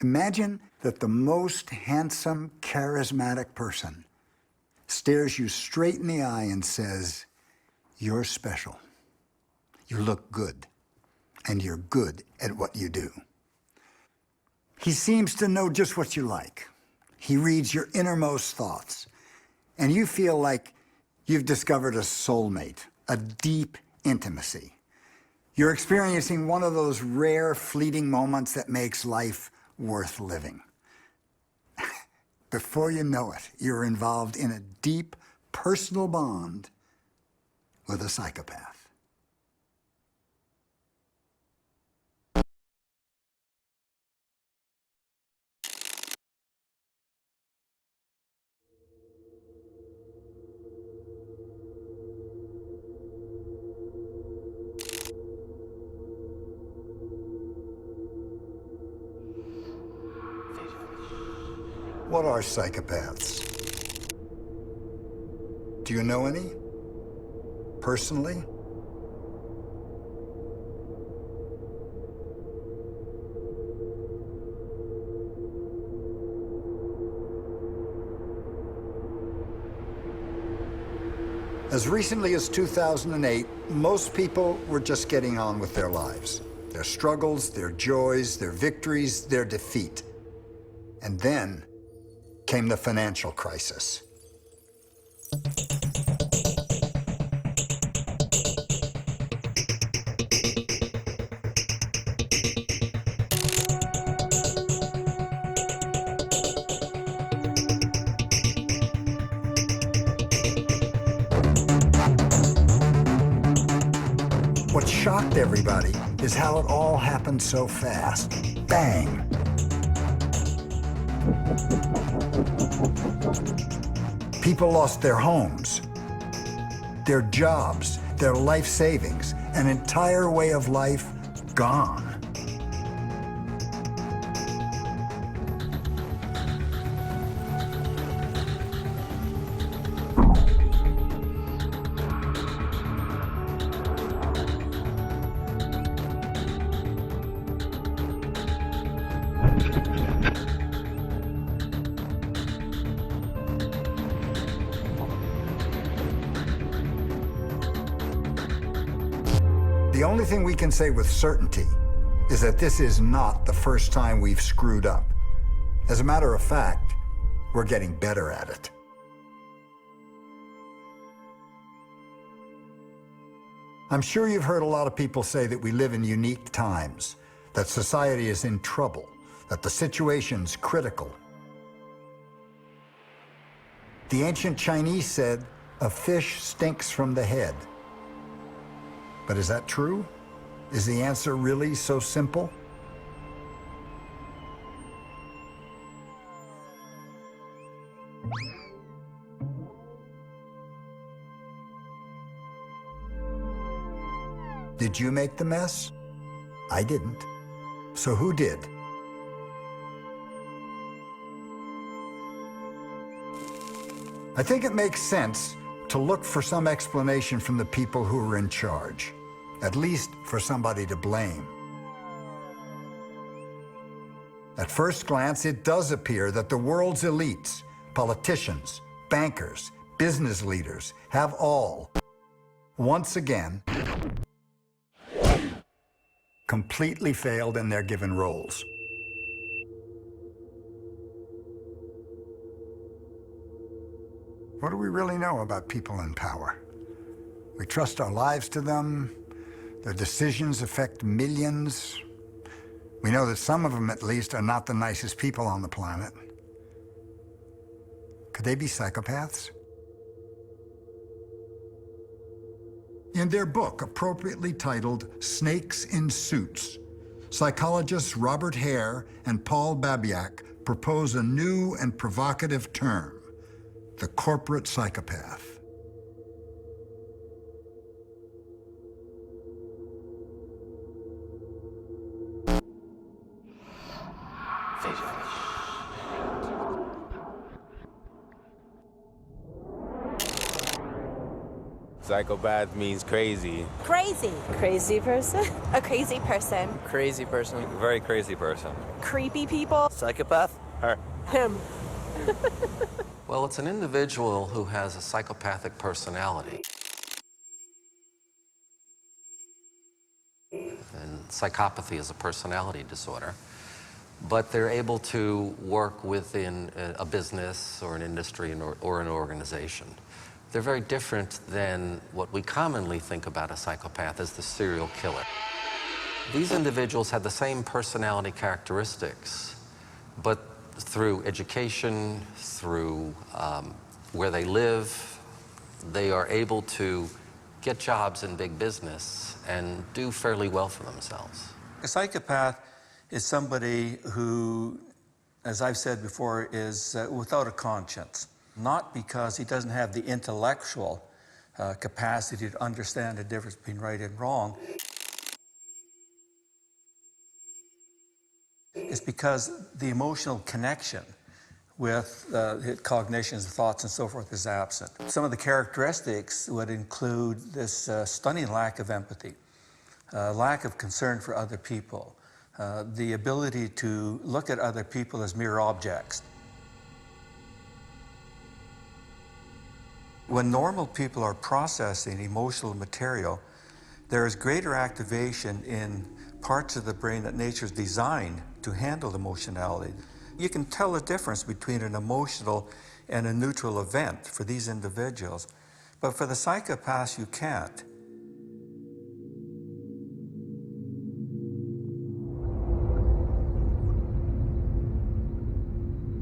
Imagine that the most handsome, charismatic person stares you straight in the eye and says, "You're special. You look good, and you're good at what you do." He seems to know just what you like. He reads your innermost thoughts, and you feel like you've discovered a soulmate, a deep intimacy. You're experiencing one of those rare, fleeting moments that makes life worth living. Before you know it, you're involved in a deep, personal bond with a psychopath. What are psychopaths? Do you know any? Personally? As recently as 2008, most people were just getting on with their lives. Their struggles, their joys, their victories, their defeat. And then came the financial crisis. What shocked everybody is how it all happened so fast. Bang! People lost their homes, their jobs, their life savings, an entire way of life gone. The only thing we can say with certainty is that this is not the first time we've screwed up. As a matter of fact, we're getting better at it. I'm sure you've heard a lot of people say that we live in unique times, that society is in trouble, that the situation's critical. The ancient Chinese said, "A fish stinks from the head." But is that true? Is the answer really so simple? Did you make the mess? I didn't. So who did? I think it makes sense to look for some explanation from the people who are in charge, at least for somebody to blame. At first glance, it does appear that the world's elites, politicians, bankers, business leaders, have all, once again, completely failed in their given roles. What do we really know about people in power? We trust our lives to them. Their decisions affect millions. We know that some of them, at least, are not the nicest people on the planet. Could they be psychopaths? In their book, appropriately titled Snakes in Suits, psychologists Robert Hare and Paul Babiak propose a new and provocative term: the corporate psychopath. Psychopath means crazy. Crazy. Crazy person? A crazy person. Crazy person. Very crazy person. Creepy people. Psychopath? Her. Him. Well, it's an individual who has a psychopathic personality. And psychopathy is a personality disorder. But they're able to work within a business or an industry or an organization. They're very different than what we commonly think about a psychopath as the serial killer. These individuals have the same personality characteristics, but through education, through where they live, they are able to get jobs in big business and do fairly well for themselves. A psychopath is somebody who, as I've said before, is without a conscience. Not because he doesn't have the intellectual capacity to understand the difference between right and wrong. It's because the emotional connection with cognitions, thoughts, and so forth is absent. Some of the characteristics would include this stunning lack of empathy, lack of concern for other people, the ability to look at other people as mere objects. When normal people are processing emotional material, there is greater activation in parts of the brain that nature's designed to handle emotionality. You can tell the difference between an emotional and a neutral event for these individuals, but for the psychopaths, you can't.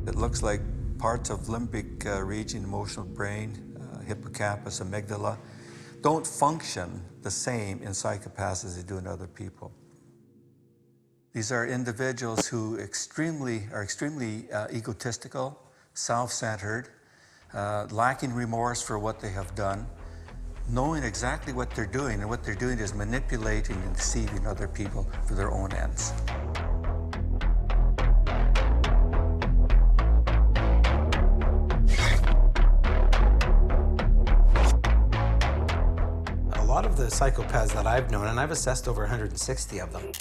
It looks like parts of limbic region, emotional brain, hippocampus, amygdala, don't function the same in psychopaths as they do in other people. These are individuals who are extremely egotistical, self-centered, lacking remorse for what they have done, knowing exactly what they're doing, and what they're doing is manipulating and deceiving other people for their own ends. A lot of the psychopaths that I've known, and I've assessed over 160 of them,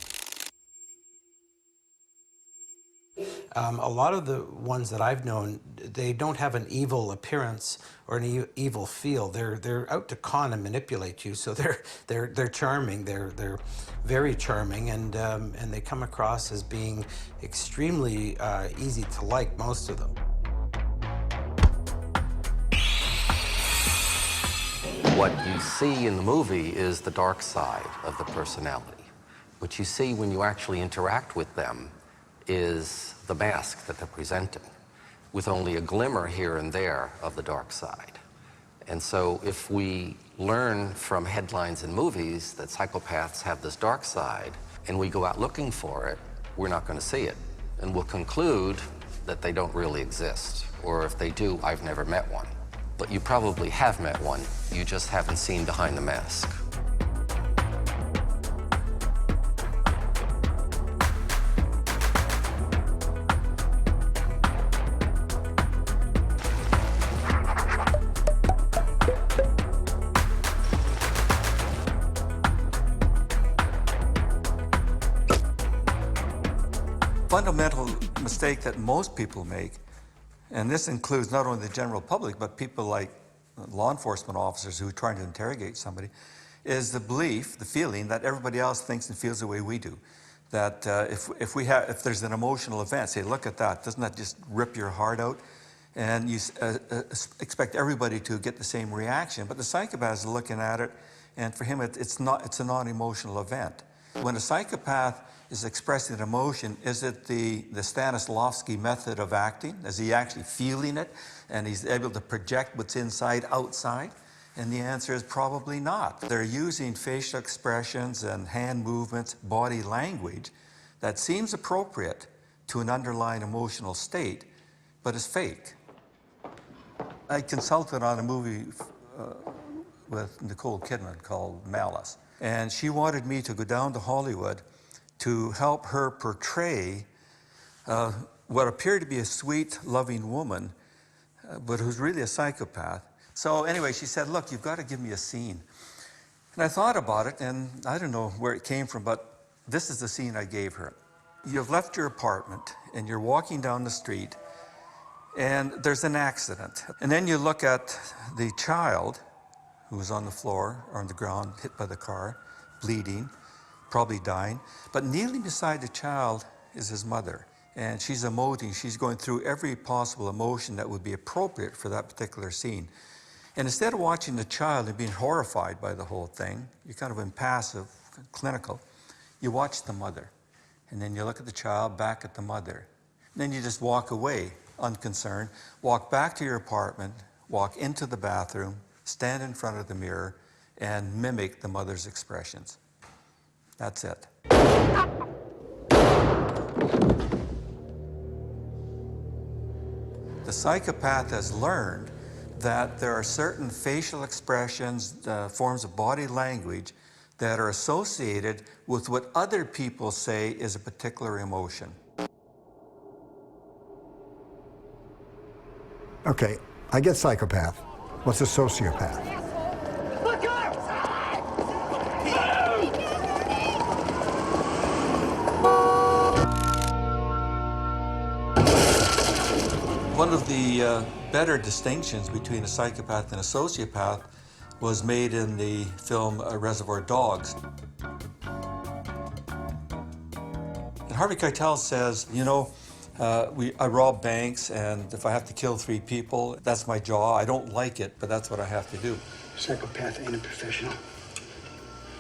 a lot of the ones that I've known, they don't have an evil appearance or an evil feel. They're out to con and manipulate you. So they're charming. They're very charming, and they come across as being extremely easy to like. Most of them. What you see in the movie is the dark side of the personality. What you see when you actually interact with them is the mask that they're presenting, with only a glimmer here and there of the dark side. And so if we learn from headlines in movies that psychopaths have this dark side, and we go out looking for it, we're not going to see it. And we'll conclude that they don't really exist, or if they do, I've never met one. But you probably have met one, you just haven't seen behind the mask. Fundamental mistake that most people make, and this includes not only the general public, but people like law enforcement officers who are trying to interrogate somebody, is the belief, the feeling that everybody else thinks and feels the way we do. That if there's an emotional event, say, look at that, doesn't that just rip your heart out? And you expect everybody to get the same reaction. But the psychopath is looking at it, and for him, it's a non-emotional event. When a psychopath is expressing an emotion, is it the Stanislavski method of acting? Is he actually feeling it, and he's able to project what's inside outside? And the answer is probably not. They're using facial expressions and hand movements, body language that seems appropriate to an underlying emotional state, but is fake. I consulted on a movie with Nicole Kidman called Malice, and she wanted me to go down to Hollywood to help her portray what appeared to be a sweet, loving woman, but who's really a psychopath, So anyway, she said, look, you've got to give me a scene. And I thought about it, and I don't know where it came from, but this is the scene I gave her. You've left your apartment, and you're walking down the street, and there's an accident. And then you look at the child who was on the floor or on the ground, hit by the car, bleeding, probably dying. But kneeling beside the child is his mother. And she's emoting, she's going through every possible emotion that would be appropriate for that particular scene. And instead of watching the child and being horrified by the whole thing, you're kind of impassive, clinical, you watch the mother. And then you look at the child, back at the mother. And then you just walk away, unconcerned, walk back to your apartment, walk into the bathroom, stand in front of the mirror, and mimic the mother's expressions. That's it. The psychopath has learned that there are certain facial expressions, forms of body language that are associated with what other people say is a particular emotion. Okay, I get psychopath. What's a sociopath? One of the better distinctions between a psychopath and a sociopath was made in the film Reservoir Dogs. And Harvey Keitel says, you know, I rob banks, and if I have to kill 3 people, that's my job. I don't like it, but that's what I have to do. Psychopath ain't a professional.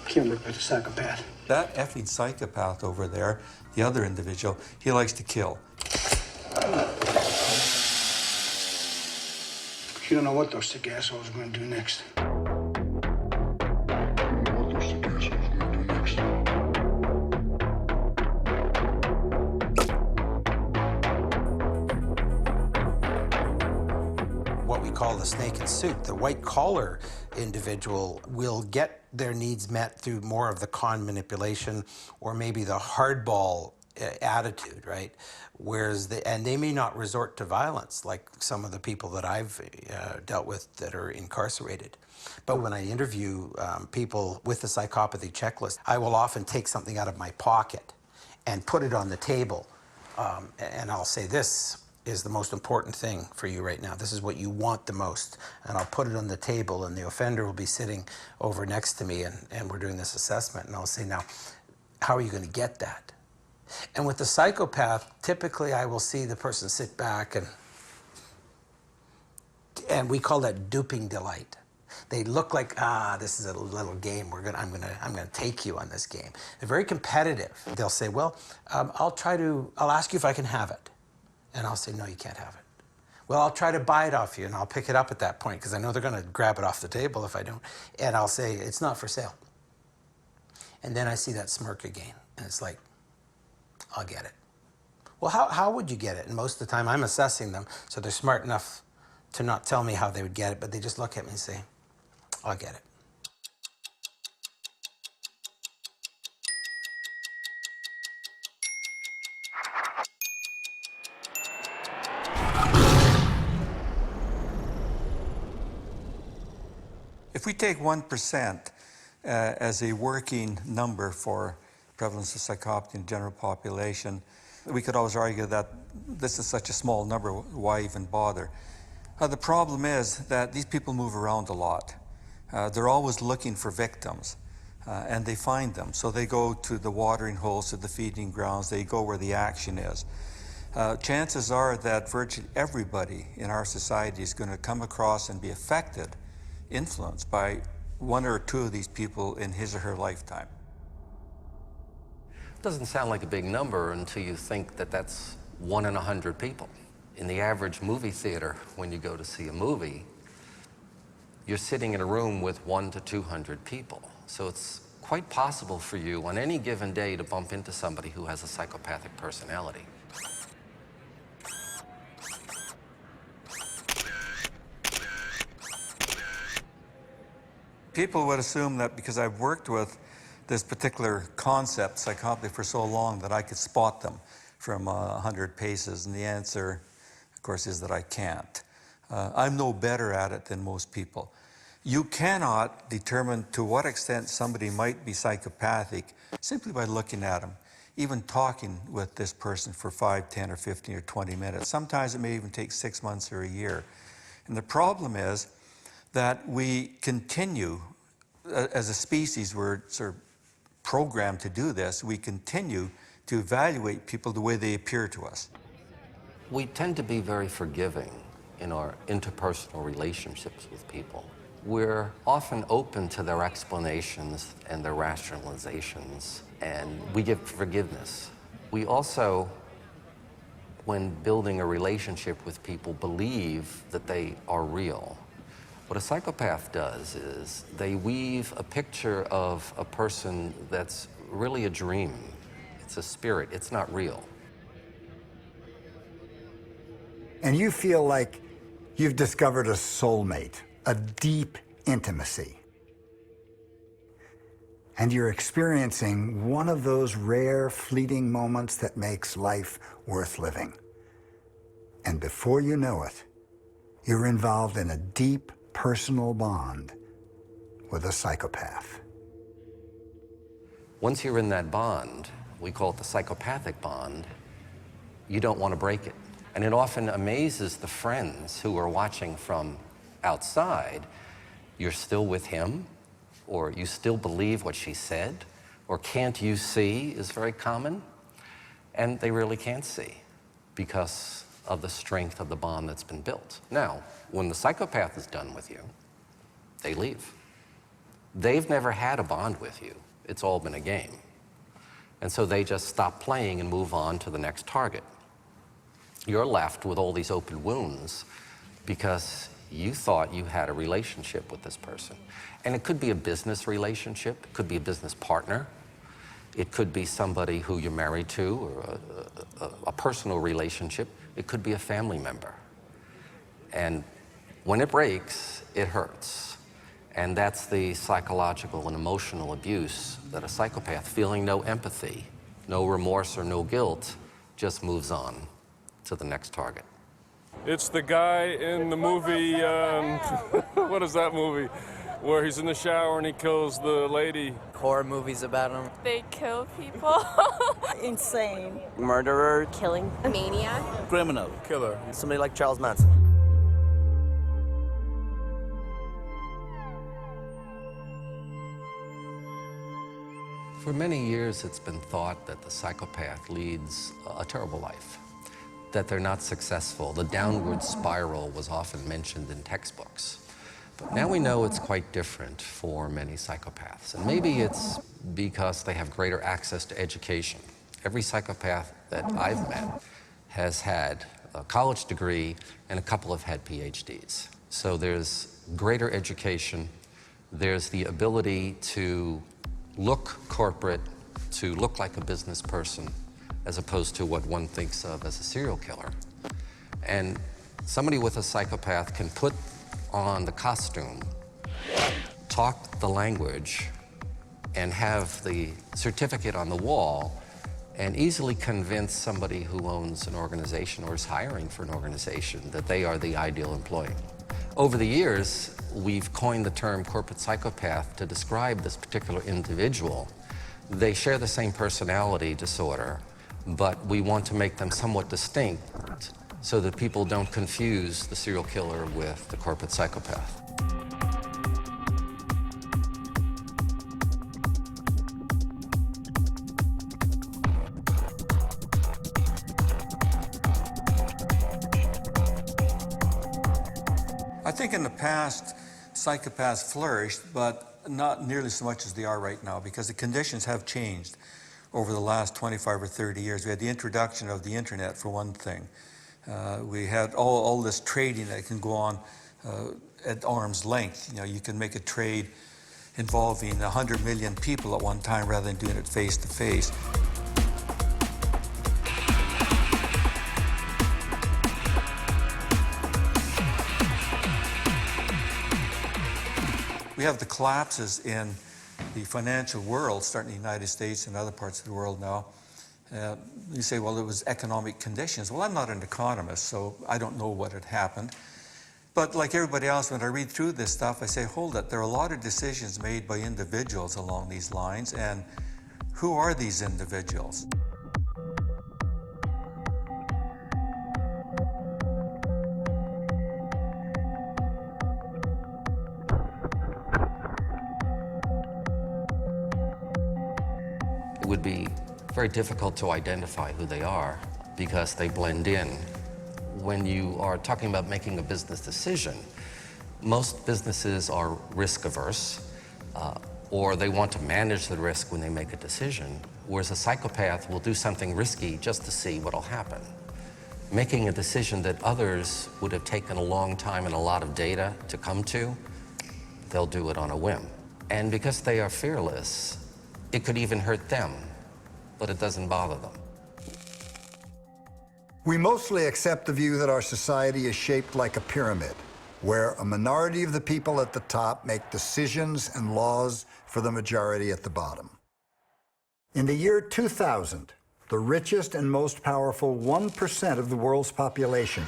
Can't work with a psychopath. That effing psychopath over there, the other individual, he likes to kill. You don't know what those sick assholes are going to do next. What we call the snake in suit, the white collar individual will get their needs met through more of the con manipulation or maybe the hardball attitude, right? Whereas they may not resort to violence like some of the people that I've dealt with that are incarcerated. But when I interview people with the psychopathy checklist, I will often take something out of my pocket and put it on the table, and I'll say, this is the most important thing for you right now. This is what you want the most. And I'll put it on the table, and the offender will be sitting over next to me, and we're doing this assessment, and I'll say, now, how are you going to get that? And with the psychopath, typically I will see the person sit back, and we call that duping delight. They look like, this is a little game. I'm gonna take you on this game. They're very competitive. They'll say, well, I'll ask you if I can have it. And I'll say, no, you can't have it. Well, I'll try to buy it off you, and I'll pick it up at that point, because I know they're gonna grab it off the table if I don't. And I'll say, it's not for sale. And then I see that smirk again, and it's like, I'll get it. Well, how would you get it? And most of the time I'm assessing them, so they're smart enough to not tell me how they would get it, but they just look at me and say, I'll get it. If we take 1% as a working number for prevalence of psychopathy in the general population, we could always argue that this is such a small number, why even bother? The problem is that these people move around a lot. They're always looking for victims, and they find them. So they go to the watering holes, to the feeding grounds, they go where the action is. Chances are that virtually everybody in our society is going to come across and be affected, influenced by 1 or 2 of these people in his or her lifetime. Doesn't sound like a big number until you think that that's 1 in 100 people. In the average movie theater, when you go to see a movie, you're sitting in a room with 100 to 200 people. So it's quite possible for you on any given day to bump into somebody who has a psychopathic personality. People would assume that because I've worked with this particular concept, psychopathy, for so long that I could spot them from 100 paces, and the answer, of course, is that I can't. I'm no better at it than most people. You cannot determine to what extent somebody might be psychopathic simply by looking at them, even talking with this person for 5, 10, or 15, or 20 minutes. Sometimes it may even take 6 months or a year. And the problem is that we continue, as a species, we're sort of programmed to do this, we continue to evaluate people the way they appear to us. We tend to be very forgiving in our interpersonal relationships with people. We're often open to their explanations and their rationalizations, and we give forgiveness. We also, when building a relationship with people, believe that they are real. What a psychopath does is they weave a picture of a person that's really a dream. It's a spirit, it's not real. And you feel like you've discovered a soulmate, a deep intimacy. And you're experiencing one of those rare, fleeting moments that makes life worth living. And before you know it, you're involved in a deep personal bond with a psychopath. Once you're in that bond, we call it the psychopathic bond, you don't want to break it. And it often amazes the friends who are watching from outside. You're still with him, or you still believe what she said, or can't you see is very common. And they really can't see because of the strength of the bond that's been built. Now, when the psychopath is done with you, they leave. They've never had a bond with you. It's all been a game. And so they just stop playing and move on to the next target. You're left with all these open wounds because you thought you had a relationship with this person. And it could be a business relationship, it could be a business partner, it could be somebody who you're married to, or a personal relationship, it could be a family member. And when it breaks, it hurts. And that's the psychological and emotional abuse that a psychopath, feeling no empathy, no remorse or no guilt, just moves on to the next target. It's the guy in the movie, what is that movie? Where he's in the shower and he kills the lady. Horror movies about him. They kill people. Insane. Murderer. Killing. Maniac. Criminal. Killer. Somebody like Charles Manson. For many years, it's been thought that the psychopath leads a terrible life, that they're not successful. The downward spiral was often mentioned in textbooks. But now we know it's quite different for many psychopaths. And maybe it's because they have greater access to education. Every psychopath that I've met has had a college degree and a couple have had PhDs. So there's greater education. There's the ability to look corporate, to look like a business person, as opposed to what one thinks of as a serial killer. And somebody with a psychopath can put on the costume, talk the language, and have the certificate on the wall, and easily convince somebody who owns an organization or is hiring for an organization that they are the ideal employee. Over the years, we've coined the term corporate psychopath to describe this particular individual. They share the same personality disorder, but we want to make them somewhat distinct so that people don't confuse the serial killer with the corporate psychopath. I think in the past, psychopaths flourished, but not nearly so much as they are right now, because the conditions have changed over the last 25 or 30 years. We had the introduction of the internet, for one thing. We had all this trading that can go on at arm's length. You know, you can make a trade involving 100 million people at one time rather than doing it face to face. We have the collapses in the financial world, starting in the United States and other parts of the world now. You say, well, it was economic conditions. Well, I'm not an economist, so I don't know what had happened. But like everybody else, when I read through this stuff, I say, hold it, there are a lot of decisions made by individuals along these lines, and who are these individuals? It would be very difficult to identify who they are because they blend in. When you are talking about making a business decision, most businesses are risk averse, or they want to manage the risk when they make a decision, whereas a psychopath will do something risky just to see what'll happen. Making a decision that others would have taken a long time and a lot of data to come to, they'll do it on a whim. And because they are fearless, it could even hurt them, but it doesn't bother them. We mostly accept the view that our society is shaped like a pyramid, where a minority of the people at the top make decisions and laws for the majority at the bottom. In the year 2000, the richest and most powerful 1% of the world's population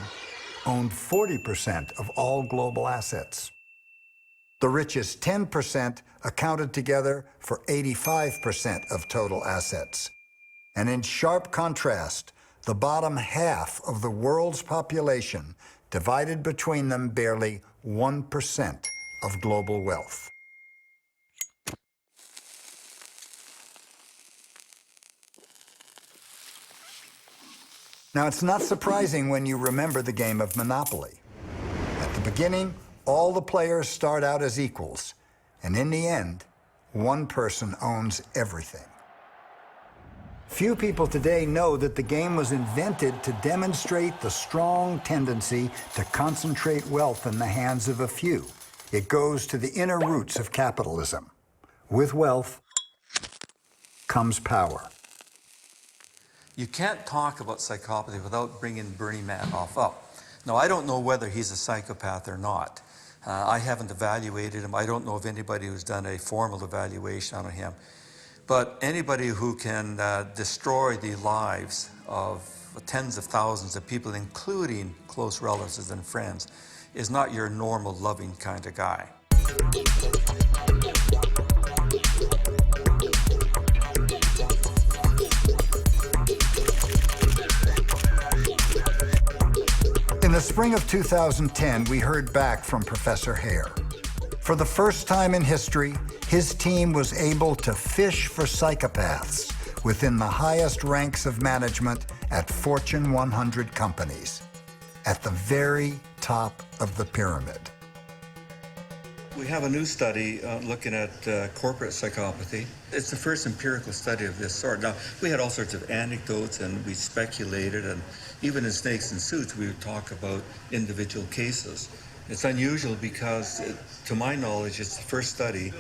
owned 40% of all global assets. The richest 10% accounted together for 85% of total assets. And in sharp contrast, the bottom half of the world's population divided between them barely 1% of global wealth. Now, it's not surprising when you remember the game of Monopoly. At the beginning, all the players start out as equals, and in the end, one person owns everything. Few people today know that the game was invented to demonstrate the strong tendency to concentrate wealth in the hands of a few. It goes to the inner roots of capitalism. With wealth comes power. You can't talk about psychopathy without bringing Bernie Madoff up. Now, I don't know whether he's a psychopath or not. I haven't evaluated him. I don't know of anybody who's done a formal evaluation on him. But anybody who can destroy the lives of tens of thousands of people, including close relatives and friends, is not your normal, loving kind of guy. In the spring of 2010, we heard back from Professor Hare. For the first time in history, his team was able to fish for psychopaths within the highest ranks of management at Fortune 100 companies, at the very top of the pyramid. We have a new study looking at corporate psychopathy. It's the first empirical study of this sort. Now, we had all sorts of anecdotes and we speculated, and even in Snakes and Suits, we would talk about individual cases. It's unusual because, to my knowledge, it's the first study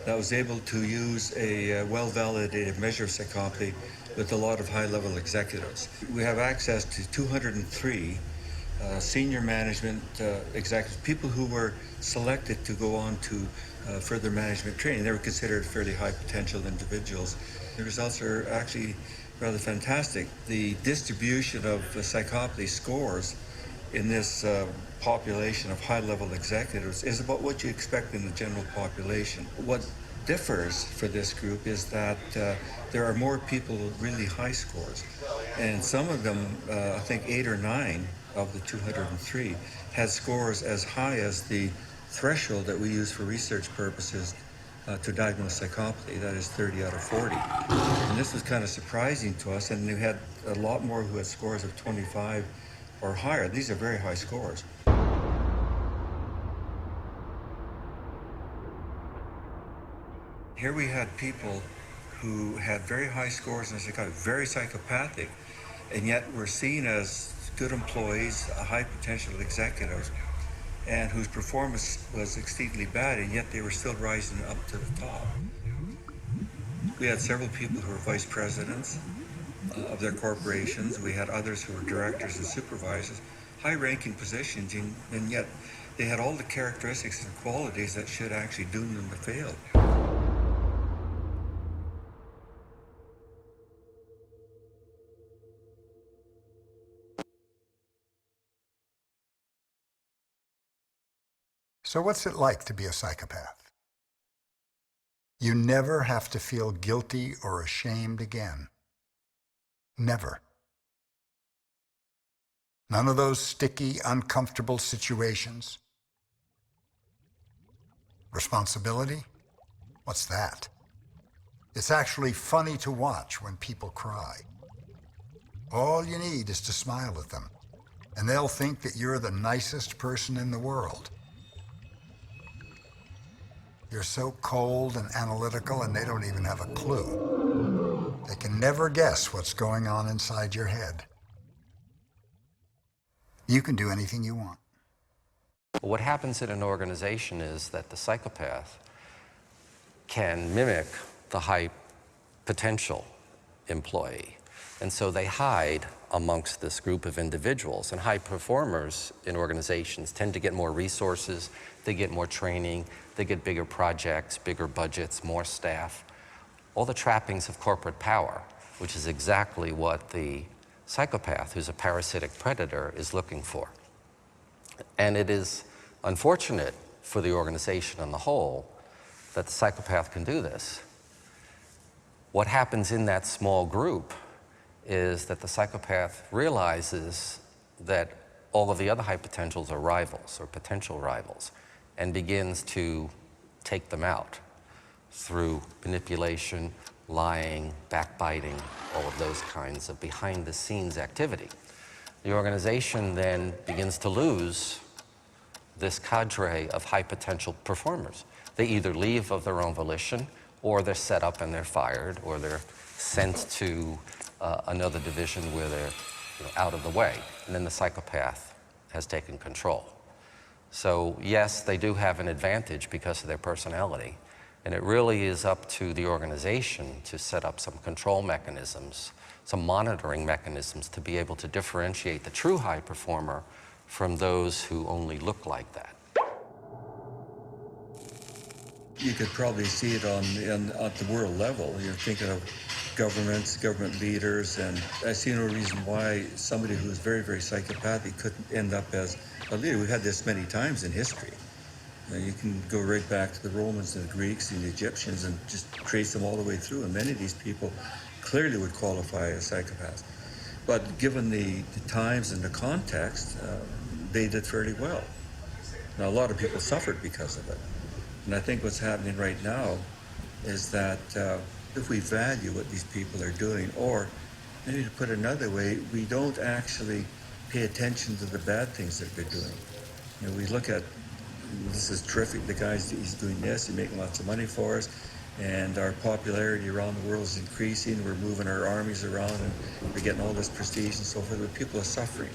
that was able to use a well-validated measure of psychopathy with a lot of high-level executives. We have access to 203 senior management executives, people who were selected to go on to further management training. They were considered fairly high potential individuals. The results are actually rather fantastic. The distribution of psychopathy scores in this population of high-level executives is about what you expect in the general population. What differs for this group is that there are more people with really high scores, and some of them, I think 8 or 9 of the 203, had scores as high as the threshold that we use for research purposes to diagnose psychopathy, that is 30 out of 40. And this was kind of surprising to us, and we had a lot more who had scores of 25 or higher. These are very high scores. Here we had people who had very high scores in psychopathy, very psychopathic, and yet were seen as good employees, high potential executives, and whose performance was exceedingly bad, and yet they were still rising up to the top. We had several people who were vice presidents of their corporations. We had others who were directors and supervisors, high-ranking positions, and yet they had all the characteristics and qualities that should actually doom them to fail. So what's it like to be a psychopath? You never have to feel guilty or ashamed again. Never. None of those sticky, uncomfortable situations. Responsibility? What's that? It's actually funny to watch when people cry. All you need is to smile at them, and they'll think that you're the nicest person in the world. You're so cold and analytical, and they don't even have a clue. They can never guess what's going on inside your head. You can do anything you want. What happens in an organization is that the psychopath can mimic the high potential employee. And so they hide amongst this group of individuals. And high performers in organizations tend to get more resources, they get more training, they get bigger projects, bigger budgets, more staff. All the trappings of corporate power, which is exactly what the psychopath, who's a parasitic predator, is looking for. And it is unfortunate for the organization on the whole that the psychopath can do this. What happens in that small group is that the psychopath realizes that all of the other high potentials are rivals or potential rivals and begins to take them out through manipulation, lying, backbiting, all of those kinds of behind-the-scenes activity. The organization then begins to lose this cadre of high-potential performers. They either leave of their own volition, or they're set up and they're fired, or they're sent to another division where they're out of the way. And then the psychopath has taken control. So yes, they do have an advantage because of their personality. And it really is up to the organization to set up some control mechanisms, some monitoring mechanisms to be able to differentiate the true high performer from those who only look like that. You could probably see it at the world level. You're thinking of governments, government leaders, and I see no reason why somebody who is very, very psychopathic couldn't end up as a leader. We've had this many times in history. You can go right back to the Romans and the Greeks and the Egyptians and just trace them all the way through, and many of these people clearly would qualify as psychopaths. But given the times and the context, they did fairly well. Now, a lot of people suffered because of it. And I think what's happening right now is that if we value what these people are doing, or maybe to put it another way, we don't actually pay attention to the bad things that they're doing. We look at, this is terrific, the guy's he's doing this, he's making lots of money for us, and our popularity around the world is increasing, we're moving our armies around, and we're getting all this prestige and so forth, but people are suffering.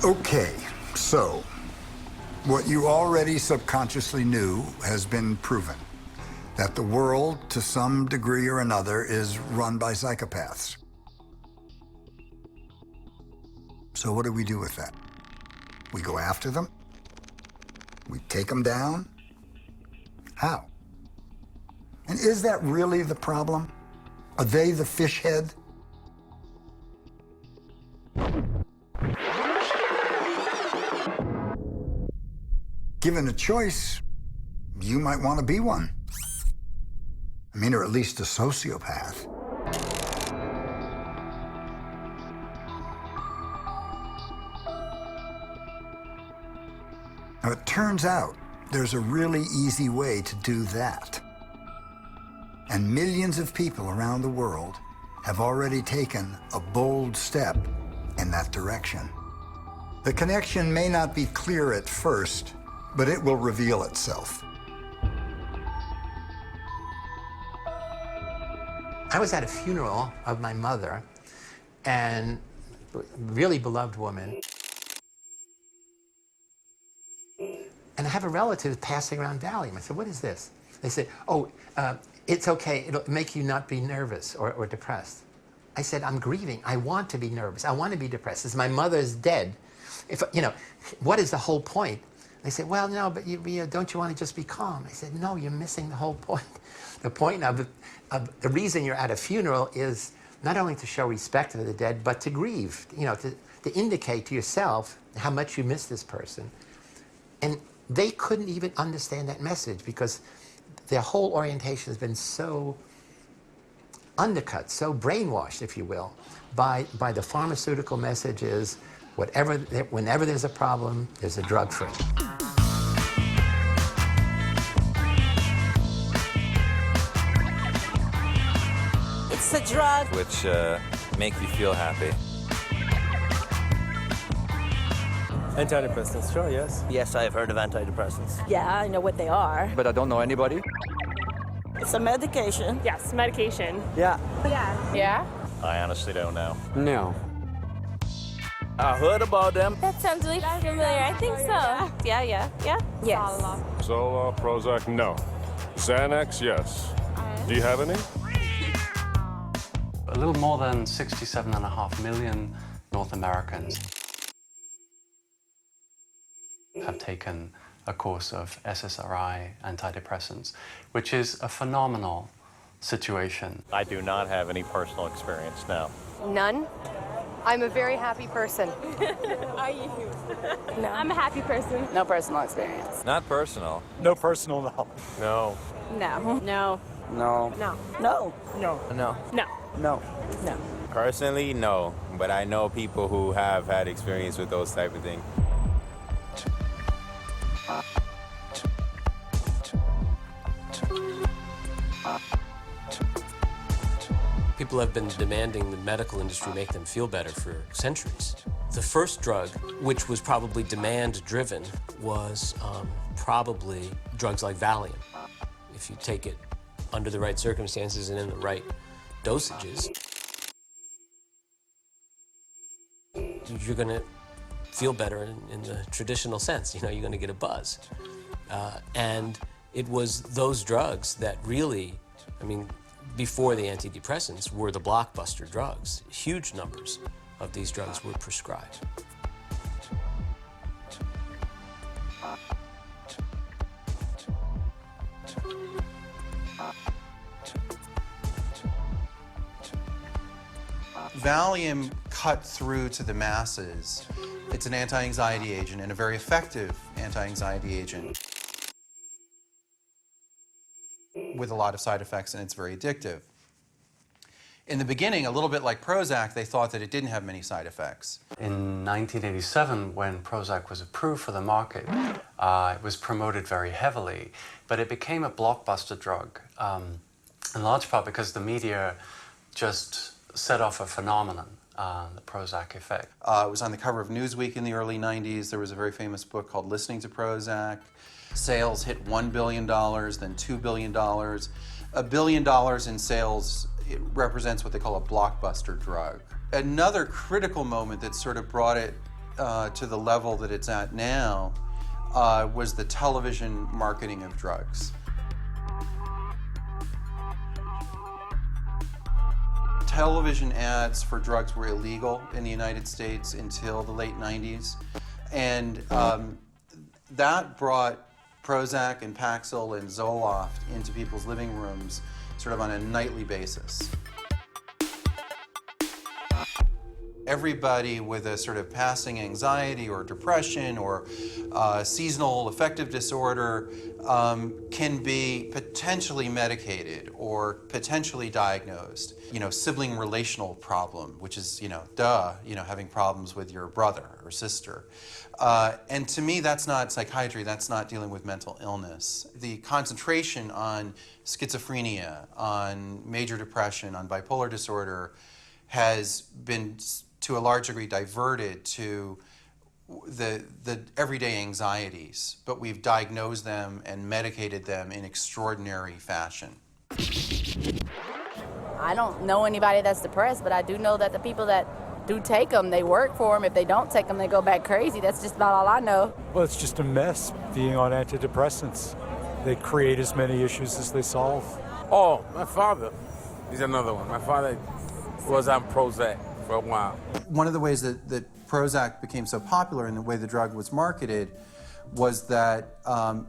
Okay, so what you already subconsciously knew has been proven, that the world, to some degree or another, is run by psychopaths. So what do we do with that? We go after them? We take them down? How? And is that really the problem? Are they the fish head? Given a choice, you might want to be one. I mean, or at least a sociopath. Now, it turns out there's a really easy way to do that. And millions of people around the world have already taken a bold step in that direction. The connection may not be clear at first, but it will reveal itself. I was at a funeral of my mother, and really beloved woman. And I have a relative passing around Valium. I said, what is this? They said, oh, it's okay, it'll make you not be nervous or depressed. I said, I'm grieving, I want to be nervous, I want to be depressed. As my mother's dead, if, you know, what is the whole point? They said, well, no, but don't you want to just be calm? I said, no, you're missing the whole point. The point of the reason you're at a funeral is not only to show respect to the dead, but to grieve, you know, to indicate to yourself how much you miss this person. And they couldn't even understand that message because their whole orientation has been so undercut, so brainwashed, if you will, by the pharmaceutical messages, whenever there's a problem, there's a drug for it. It's a drug. Which make you feel happy. Antidepressants, sure, yes. Yes, I have heard of antidepressants. Yeah, I know what they are. But I don't know anybody. It's a medication. Yes, medication. Yeah. Yeah. Yeah? I honestly don't know. No. I heard about them. That sounds really familiar. I think so. Yeah. Yes. Zoloft, Prozac, no. Xanax, yes. Do you have any? A little more than 67.5 million North Americans have taken a course of SSRI antidepressants, which is a phenomenal situation. I do not have any personal experience, no. None. I'm a very happy person. Are you? No. I'm a happy person. No personal experience. Not personal. No personal knowledge. No. No. No. No. No. No. No. No. No. No. No. Personally, no. But I know people who have had experience with those type of things. People have been demanding the medical industry make them feel better for centuries. The first drug, which was probably demand-driven, was probably drugs like Valium. If you take it under the right circumstances and in the right dosages, you're going to feel better in the traditional sense. You know, you're going to get a buzz. And it was those drugs that really, I mean, before the antidepressants, were the blockbuster drugs. Huge numbers of these drugs were prescribed. Valium cut through to the masses. It's an anti-anxiety agent and a very effective anti-anxiety agent with a lot of side effects, and it's very addictive. In the beginning, a little bit like Prozac, they thought that it didn't have many side effects. In 1987, when Prozac was approved for the market, it was promoted very heavily, but it became a blockbuster drug, in large part because the media just set off a phenomenon, the Prozac effect. It was on the cover of Newsweek in the early 90s. There was a very famous book called Listening to Prozac. Sales hit $1 billion, then $2 billion. $1 billion in sales, it represents what they call a blockbuster drug. Another critical moment that sort of brought it to the level that it's at now was the television marketing of drugs. Television ads for drugs were illegal in the United States until the late 90s. And that brought Prozac and Paxil and Zoloft into people's living rooms sort of on a nightly basis. Everybody with a sort of passing anxiety or depression or seasonal affective disorder can be potentially medicated or potentially diagnosed. You know, sibling relational problem, which is, having problems with your brother or sister. And to me, that's not psychiatry, that's not dealing with mental illness. The concentration on schizophrenia, on major depression, on bipolar disorder has been, to a large degree, diverted to the everyday anxieties, but we've diagnosed them and medicated them in extraordinary fashion. I don't know anybody that's depressed, but I do know that the people that do take them, they work for them. If they don't take them, they go back crazy. That's just about all I know. Well, it's just a mess being on antidepressants. They create as many issues as they solve. Oh, my father is another one. My father was on Prozac for a while. One of the ways that Prozac became so popular and the way the drug was marketed was that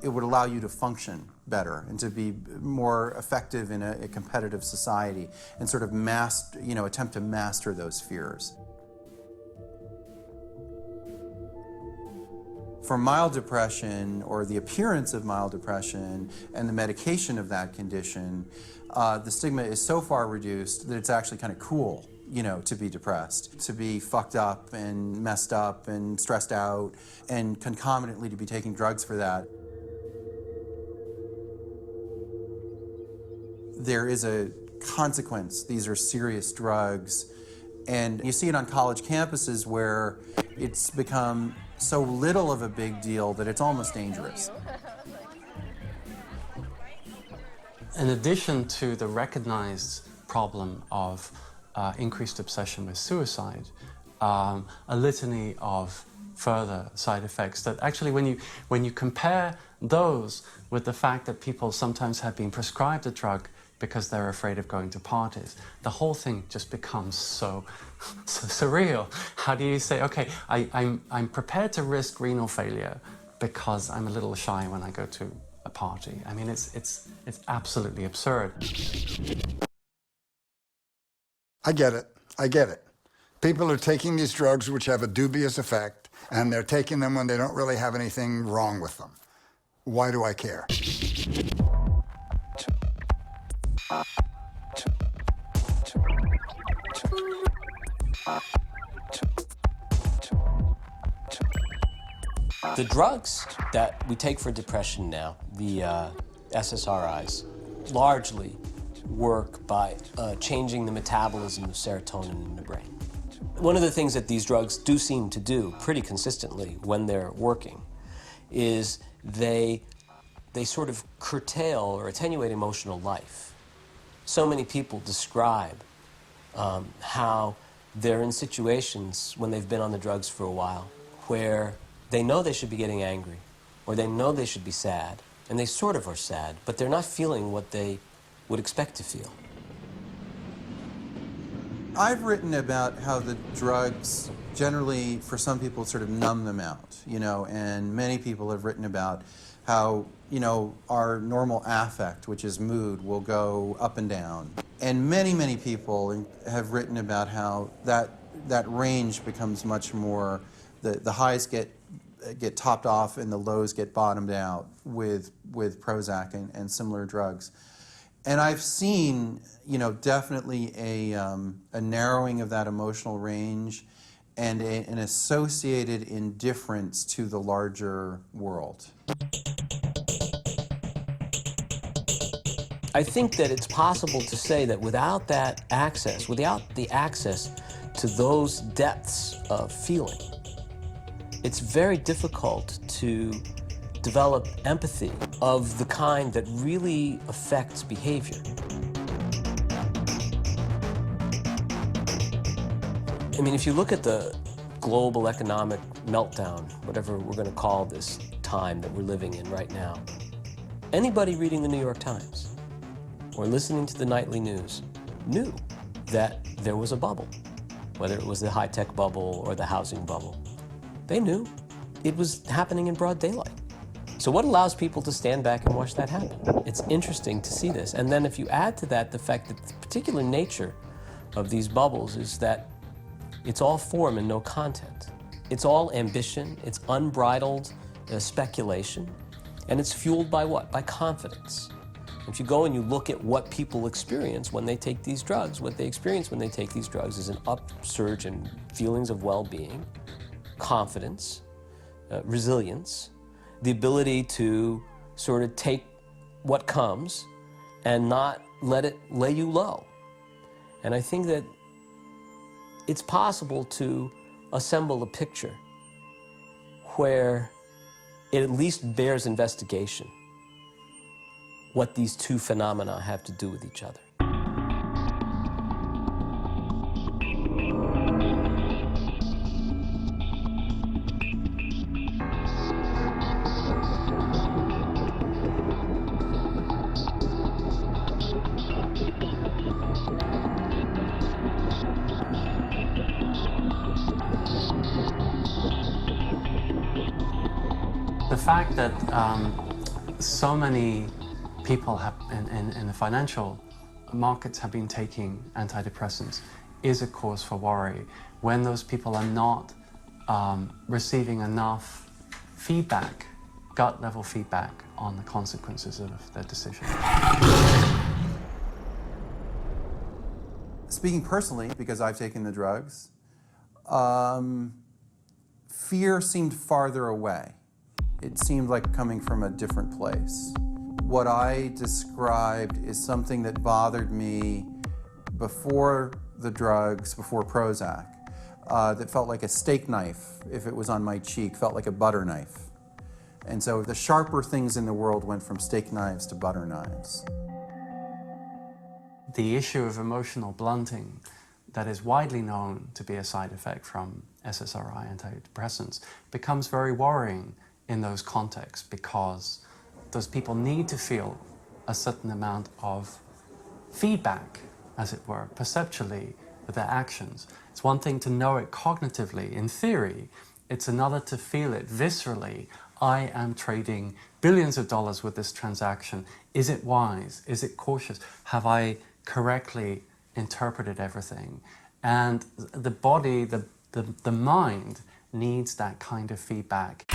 it would allow you to function better and to be more effective in a competitive society and sort of attempt to master those fears. For mild depression, or the appearance of mild depression, and the medication of that condition, the stigma is so far reduced that it's actually kind of cool, to be depressed, to be fucked up and messed up and stressed out, and concomitantly to be taking drugs for that. There is a consequence. These are serious drugs. And you see it on college campuses where it's become so little of a big deal that it's almost dangerous. In addition to the recognized problem of increased obsession with suicide, a litany of further side effects that actually when you compare those with the fact that people sometimes have been prescribed a drug because they're afraid of going to parties, the whole thing just becomes so surreal. How do you say, okay, I'm prepared to risk renal failure because I'm a little shy when I go to a party? I mean, it's absolutely absurd. I get it. People are taking these drugs which have a dubious effect, and they're taking them when they don't really have anything wrong with them. Why do I care? The drugs that we take for depression now, the SSRIs, largely work by changing the metabolism of serotonin in the brain. One of the things that these drugs do seem to do pretty consistently when they're working is they sort of curtail or attenuate emotional life. So many people describe how they're in situations when they've been on the drugs for a while where they know they should be getting angry, or they know they should be sad, and they sort of are sad, but they're not feeling what they would expect to feel. I've written about how the drugs generally, for some people, sort of numb them out, and many people have written about how, our normal affect, which is mood, will go up and down. And many, many people have written about how that range becomes much more, the highs get topped off and the lows get bottomed out with Prozac and similar drugs. And I've seen, definitely a narrowing of that emotional range and an associated indifference to the larger world. I think that it's possible to say that without that access, without the access to those depths of feeling, it's very difficult to develop empathy of the kind that really affects behavior. I mean, if you look at the global economic meltdown, whatever we're going to call this time that we're living in right now, anybody reading the New York Times or listening to the nightly news knew that there was a bubble, whether it was the high-tech bubble or the housing bubble. They knew it was happening in broad daylight. So what allows people to stand back and watch that happen? It's interesting to see this. And then if you add to that the fact that the particular nature of these bubbles is that it's all form and no content. It's all ambition, it's unbridled speculation, and it's fueled by what? By confidence. If you go and you look at what people experience when they take these drugs, what they experience when they take these drugs is an upsurge in feelings of well-being, confidence, resilience, the ability to sort of take what comes and not let it lay you low. And I think that it's possible to assemble a picture where it at least bears investigation what these two phenomena have to do with each other. fact that so many people have, in the financial markets have been taking antidepressants is a cause for worry when those people are not receiving enough feedback, gut-level feedback on the consequences of their decision. Speaking personally, because I've taken the drugs, fear seemed farther away. It seemed like coming from a different place. What I described is something that bothered me before the drugs, before Prozac, that felt like a steak knife if it was on my cheek, felt like a butter knife. And so the sharper things in the world went from steak knives to butter knives. The issue of emotional blunting that is widely known to be a side effect from SSRI antidepressants becomes very worrying in those contexts because those people need to feel a certain amount of feedback, as it were, perceptually with their actions. It's one thing to know it cognitively, in theory. It's another to feel it viscerally. I am trading billions of dollars with this transaction. Is it wise? Is it cautious? Have I correctly interpreted everything? And the body, the mind needs that kind of feedback.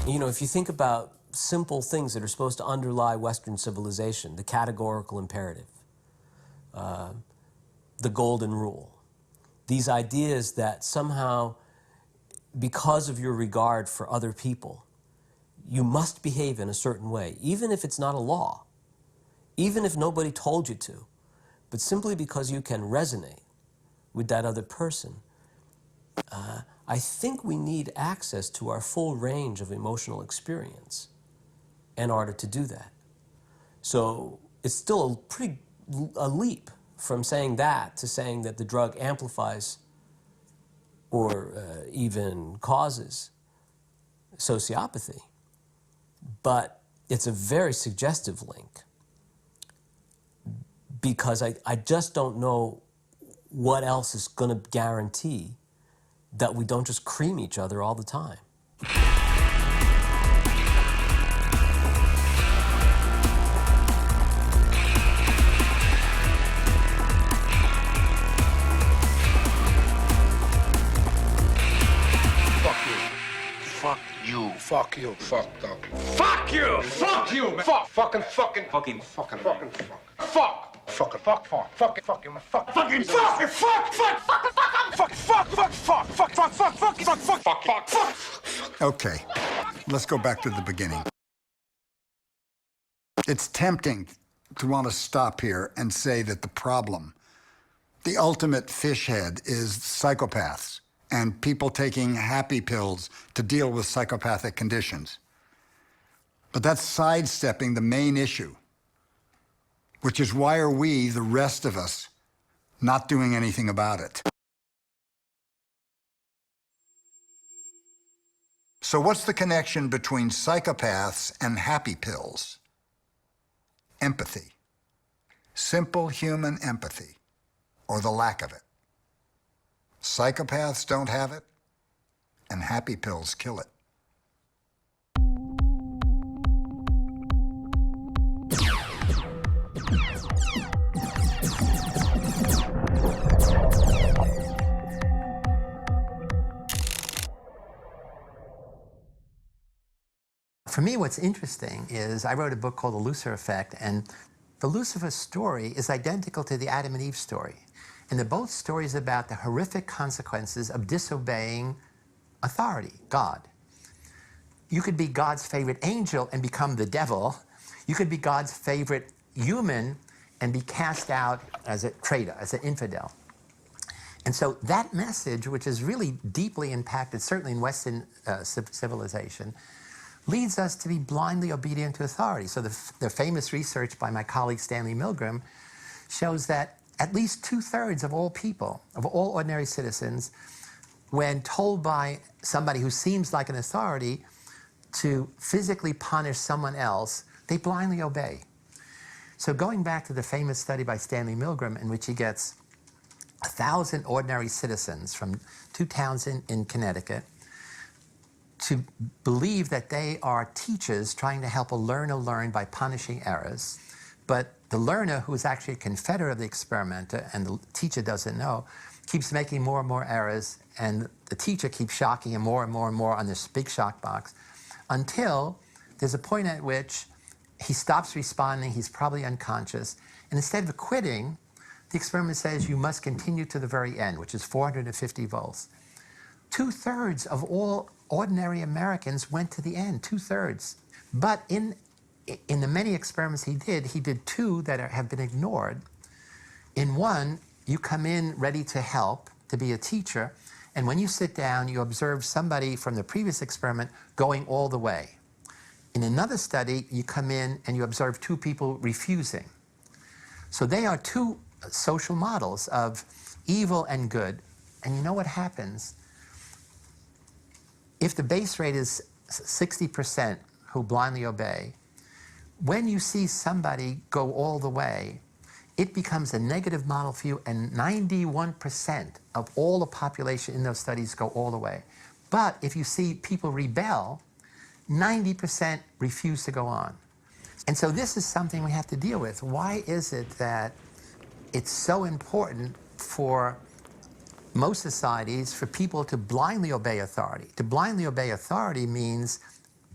You know, if you think about simple things that are supposed to underlie Western civilization, the categorical imperative, the golden rule, these ideas that somehow, because of your regard for other people, you must behave in a certain way, even if it's not a law, even if nobody told you to, but simply because you can resonate with that other person. I think we need access to our full range of emotional experience in order to do that. So it's still a leap from saying that to saying that the drug amplifies or even causes sociopathy. But it's a very suggestive link because I just don't know what else is going to guarantee that we don't just cream each other all the time. Fuck you, fucked up. Fuck you, man. Fuck, fucking, fuck. Okay, let's go back to the beginning. It's tempting to want to stop here and say that the problem, the ultimate fishhead, is psychopaths and people taking happy pills to deal with psychopathic conditions. But that's sidestepping the main issue, which is why are we, the rest of us, not doing anything about it? So what's the connection between psychopaths and happy pills? Empathy. Simple human empathy, or the lack of it. Psychopaths don't have it, and happy pills kill it. For me, what's interesting is I wrote a book called The Lucifer Effect, and the Lucifer story is identical to the Adam and Eve story. And they're both stories about the horrific consequences of disobeying authority, God. You could be God's favorite angel and become the devil. You could be God's favorite human and be cast out as a traitor, as an infidel. And so that message, which is really deeply impacted, certainly in Western civilization, leads us to be blindly obedient to authority. So the famous research by my colleague Stanley Milgram shows that at least 2/3 of all people, of all ordinary citizens, when told by somebody who seems like an authority to physically punish someone else, They blindly obey. So going back to the famous study by Stanley Milgram in which he gets 1,000 ordinary citizens from 2 towns in Connecticut to believe that they are teachers trying to help a learner learn by punishing errors. But the learner, who is actually a confederate of the experimenter, and the teacher doesn't know, keeps making more and more errors, and the teacher keeps shocking him more and more and more on this big shock box, until there's a point at which he stops responding, he's probably unconscious, and instead of quitting, the experiment says you must continue to the very end, which is 450 volts. 2/3 of all ordinary Americans went to the end, 2/3. But in the many experiments he did 2 that have been ignored. In one, you come in ready to help, to be a teacher, and when you sit down, you observe somebody from the previous experiment going all the way. In another study, you come in and you observe 2 people refusing. So they are 2 social models of evil and good. And you know what happens? If the base rate is 60% who blindly obey, when you see somebody go all the way, it becomes a negative model for you, and 91% of all the population in those studies go all the way. But if you see people rebel, 90% refuse to go on. And so this is something we have to deal with. Why is it that it's so important for most societies for people to blindly obey authority? To blindly obey authority means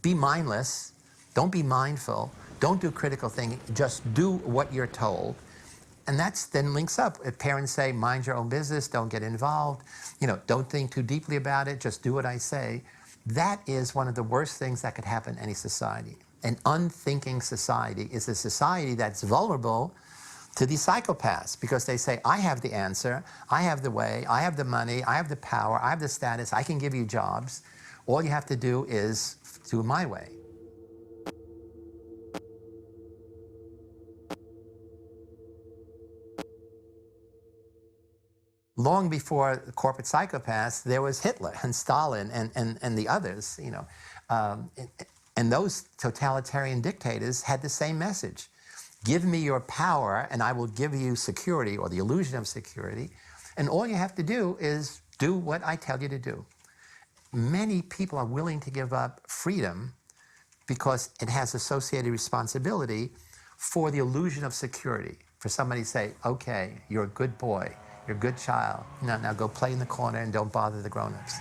be mindless, don't be mindful, don't do critical thinking, just do what you're told. And that then links up. If parents say, mind your own business, don't get involved, don't think too deeply about it, just do what I say. That is one of the worst things that could happen in any society. An unthinking society is a society that's vulnerable to these psychopaths because they say, I have the answer, I have the way, I have the money, I have the power, I have the status, I can give you jobs. All you have to do is do it my way. Long before corporate psychopaths, there was Hitler and Stalin and the others, and those totalitarian dictators had the same message. Give me your power and I will give you security or the illusion of security. And all you have to do is do what I tell you to do. Many people are willing to give up freedom because it has associated responsibility for the illusion of security. For somebody to say, okay, you're a good boy, you're a good child. Now go play in the corner and don't bother the grown-ups.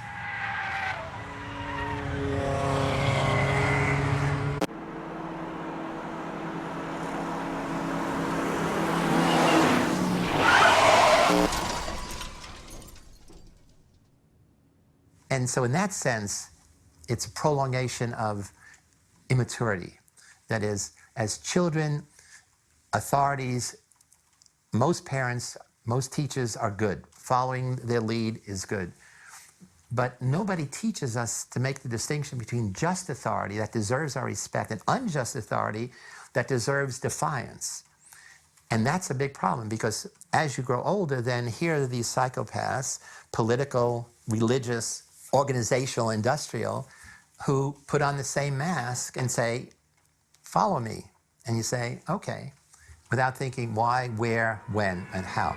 And so in that sense, it's a prolongation of immaturity. That is, as children, authorities, most parents, most teachers are good. Following their lead is good. But nobody teaches us to make the distinction between just authority that deserves our respect and unjust authority that deserves defiance. And that's a big problem because as you grow older, then here are these psychopaths, political, religious, organizational, industrial, who put on the same mask and say, follow me. And you say, okay, without thinking why, where, when, and how.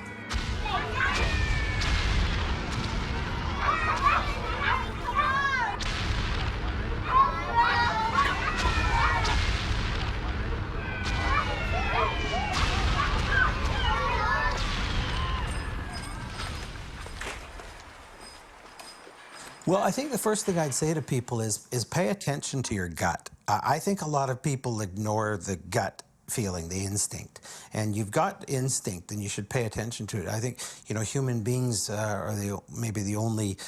Well, I think the first thing I'd say to people is pay attention to your gut. I think a lot of people ignore the gut feeling, the instinct. And you've got instinct, and you should pay attention to it. I think, human beings are maybe the only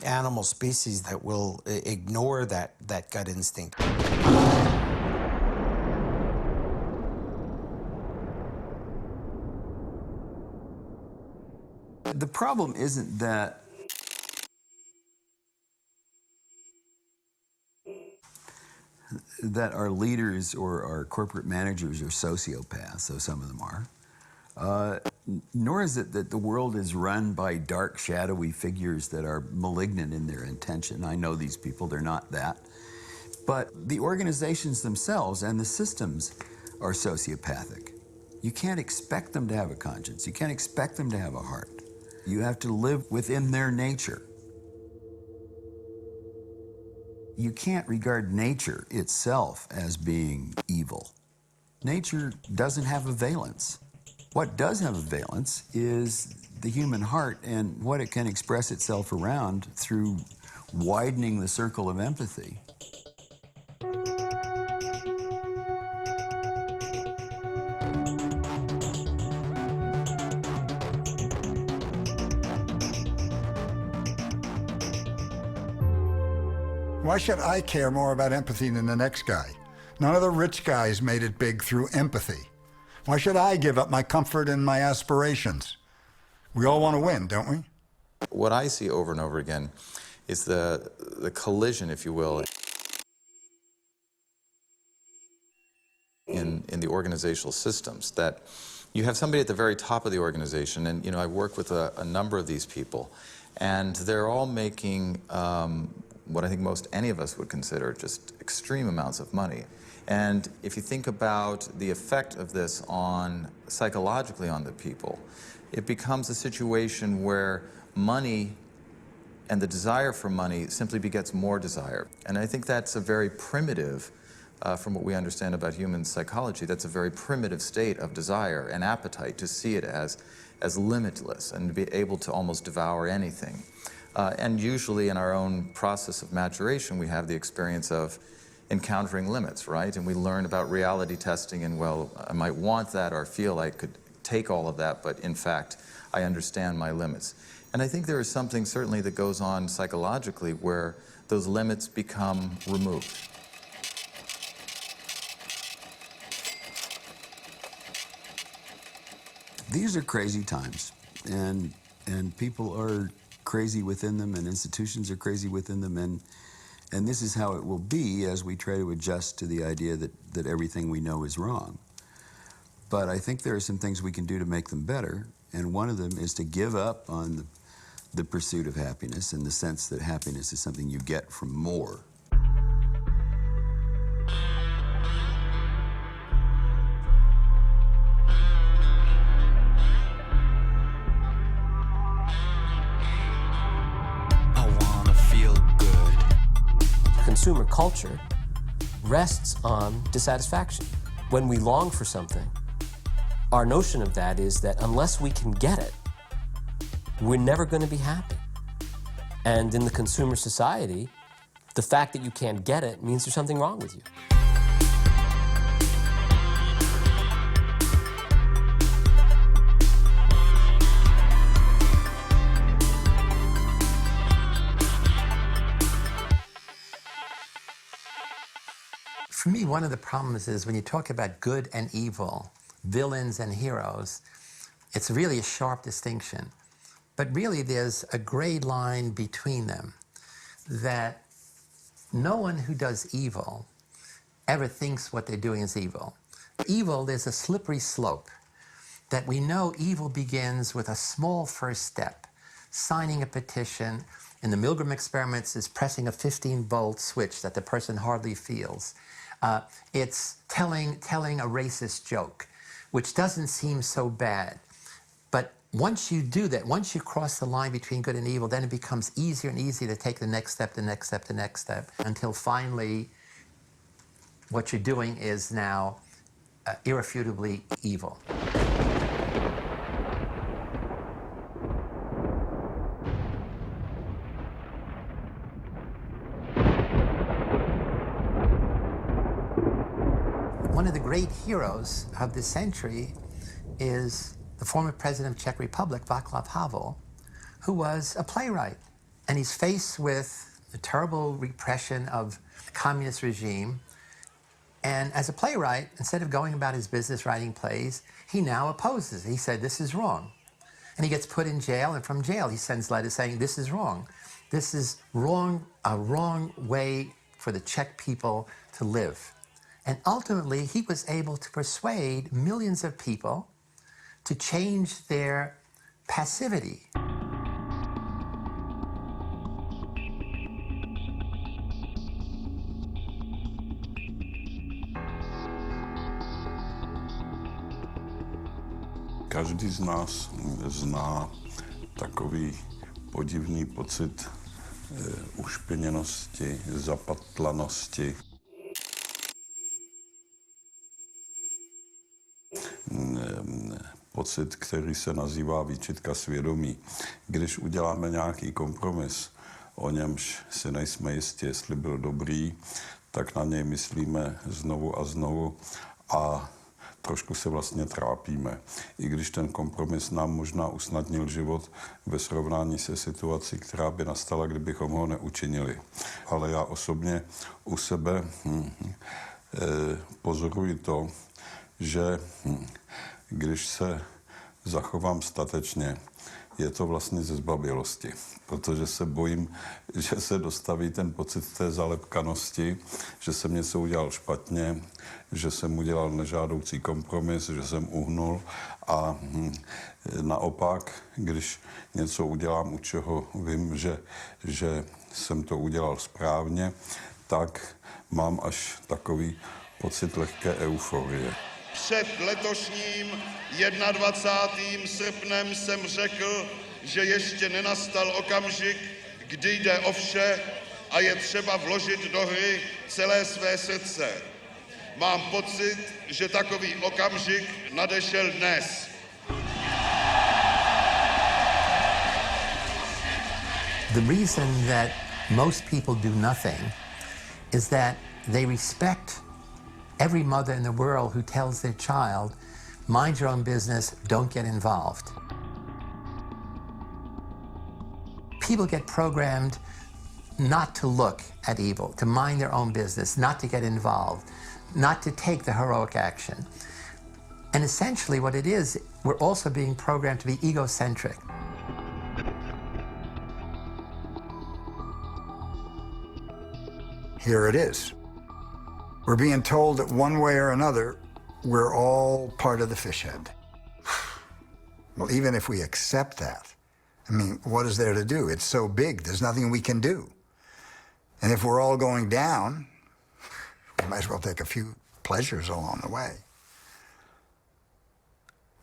animal species that will ignore that gut instinct. The problem isn't that our leaders or our corporate managers are sociopaths, though some of them are, nor is it that the world is run by dark, shadowy figures that are malignant in their intention. I know these people, they're not that. But the organizations themselves and the systems are sociopathic. You can't expect them to have a conscience. You can't expect them to have a heart. You have to live within their nature. You can't regard nature itself as being evil. Nature doesn't have a valence. What does have a valence is the human heart and what it can express itself around through widening the circle of empathy. Why should I care more about empathy than the next guy? None of the rich guys made it big through empathy. Why should I give up my comfort and my aspirations? We all want to win, don't we? What I see over and over again is the collision, if you will, in the organizational systems. That you have somebody at the very top of the organization, and I work with a number of these people, and they're all making what I think most any of us would consider just extreme amounts of money. And if you think about the effect of this psychologically on the people, it becomes a situation where money and the desire for money simply begets more desire. And I think that's a very primitive, from what we understand about human psychology, that's a very primitive state of desire and appetite, to see it as limitless and to be able to almost devour anything. And usually in our own process of maturation, we have the experience of encountering limits, right? And we learn about reality testing and, well, I might want that or feel I could take all of that, but in fact, I understand my limits. And I think there is something certainly that goes on psychologically where those limits become removed. These are crazy times, and people are crazy within them, and institutions are crazy within them, and this is how it will be as we try to adjust to the idea that everything we know is wrong. But I think there are some things we can do to make them better, and one of them is to give up on the pursuit of happiness, in the sense that happiness is something you get from more. Consumer culture rests on dissatisfaction. When we long for something, our notion of that is that unless we can get it, we're never going to be happy. And in the consumer society, the fact that you can't get it means there's something wrong with you. For me, one of the problems is when you talk about good and evil, villains and heroes, it's really a sharp distinction. But really, there's a gray line between them, that no one who does evil ever thinks what they're doing is evil. Evil, there's a slippery slope, that we know evil begins with a small first step, signing a petition. In the Milgram experiments, is pressing a 15-volt switch that the person hardly feels. It's telling a racist joke, which doesn't seem so bad. But once you do that, once you cross the line between good and evil, then it becomes easier and easier to take the next step, the next step, the next step, until finally what you're doing is now irrefutably evil. One of the great heroes of this century is the former president of Czech Republic, Václav Havel, who was a playwright. And he's faced with the terrible repression of the communist regime. And as a playwright, instead of going about his business writing plays, he now opposes. He said, this is wrong. And he gets put in jail, and from jail he sends letters saying, this is wrong. This is wrong, a wrong way for the Czech people to live. And ultimately, he was able to persuade millions of people to change their passivity. Každý z nás zná takový podivný pocit ušpiněnosti, zapatlanosti. Pocit, který se nazývá výčitka svědomí. Když uděláme nějaký kompromis, o němž si nejsme jistí, jestli byl dobrý, tak na něj myslíme znovu a znovu a trošku se vlastně trápíme. I když ten kompromis nám možná usnadnil život ve srovnání se situací, která by nastala, kdybychom ho neučinili. Ale já osobně u sebe pozoruji to, že když se zachovám statečně, je to vlastně ze zbabělosti, protože se bojím, že se dostaví ten pocit té zalepkanosti, že jsem něco udělal špatně, že jsem udělal nežádoucí kompromis, že jsem uhnul a naopak, když něco udělám, u čeho vím, že jsem to udělal správně, tak mám až takový pocit lehké euforie. Před letošním 21. srpnem jsem řekl, že ještě nenastal okamžik, kdy jde o vše a je třeba vložit do hry celé své srdce. Mám pocit, že takový okamžik nadešel dnes. The reason that most people do nothing is that they respect every mother in the world who tells their child, mind your own business, don't get involved. People get programmed not to look at evil, to mind their own business, not to get involved, not to take the heroic action. And essentially what it is, we're also being programmed to be egocentric. Here it is. We're being told that one way or another, we're all part of the fishead. Well, even if we accept that, I mean, what is there to do? It's so big, there's nothing we can do. And if we're all going down, we might as well take a few pleasures along the way.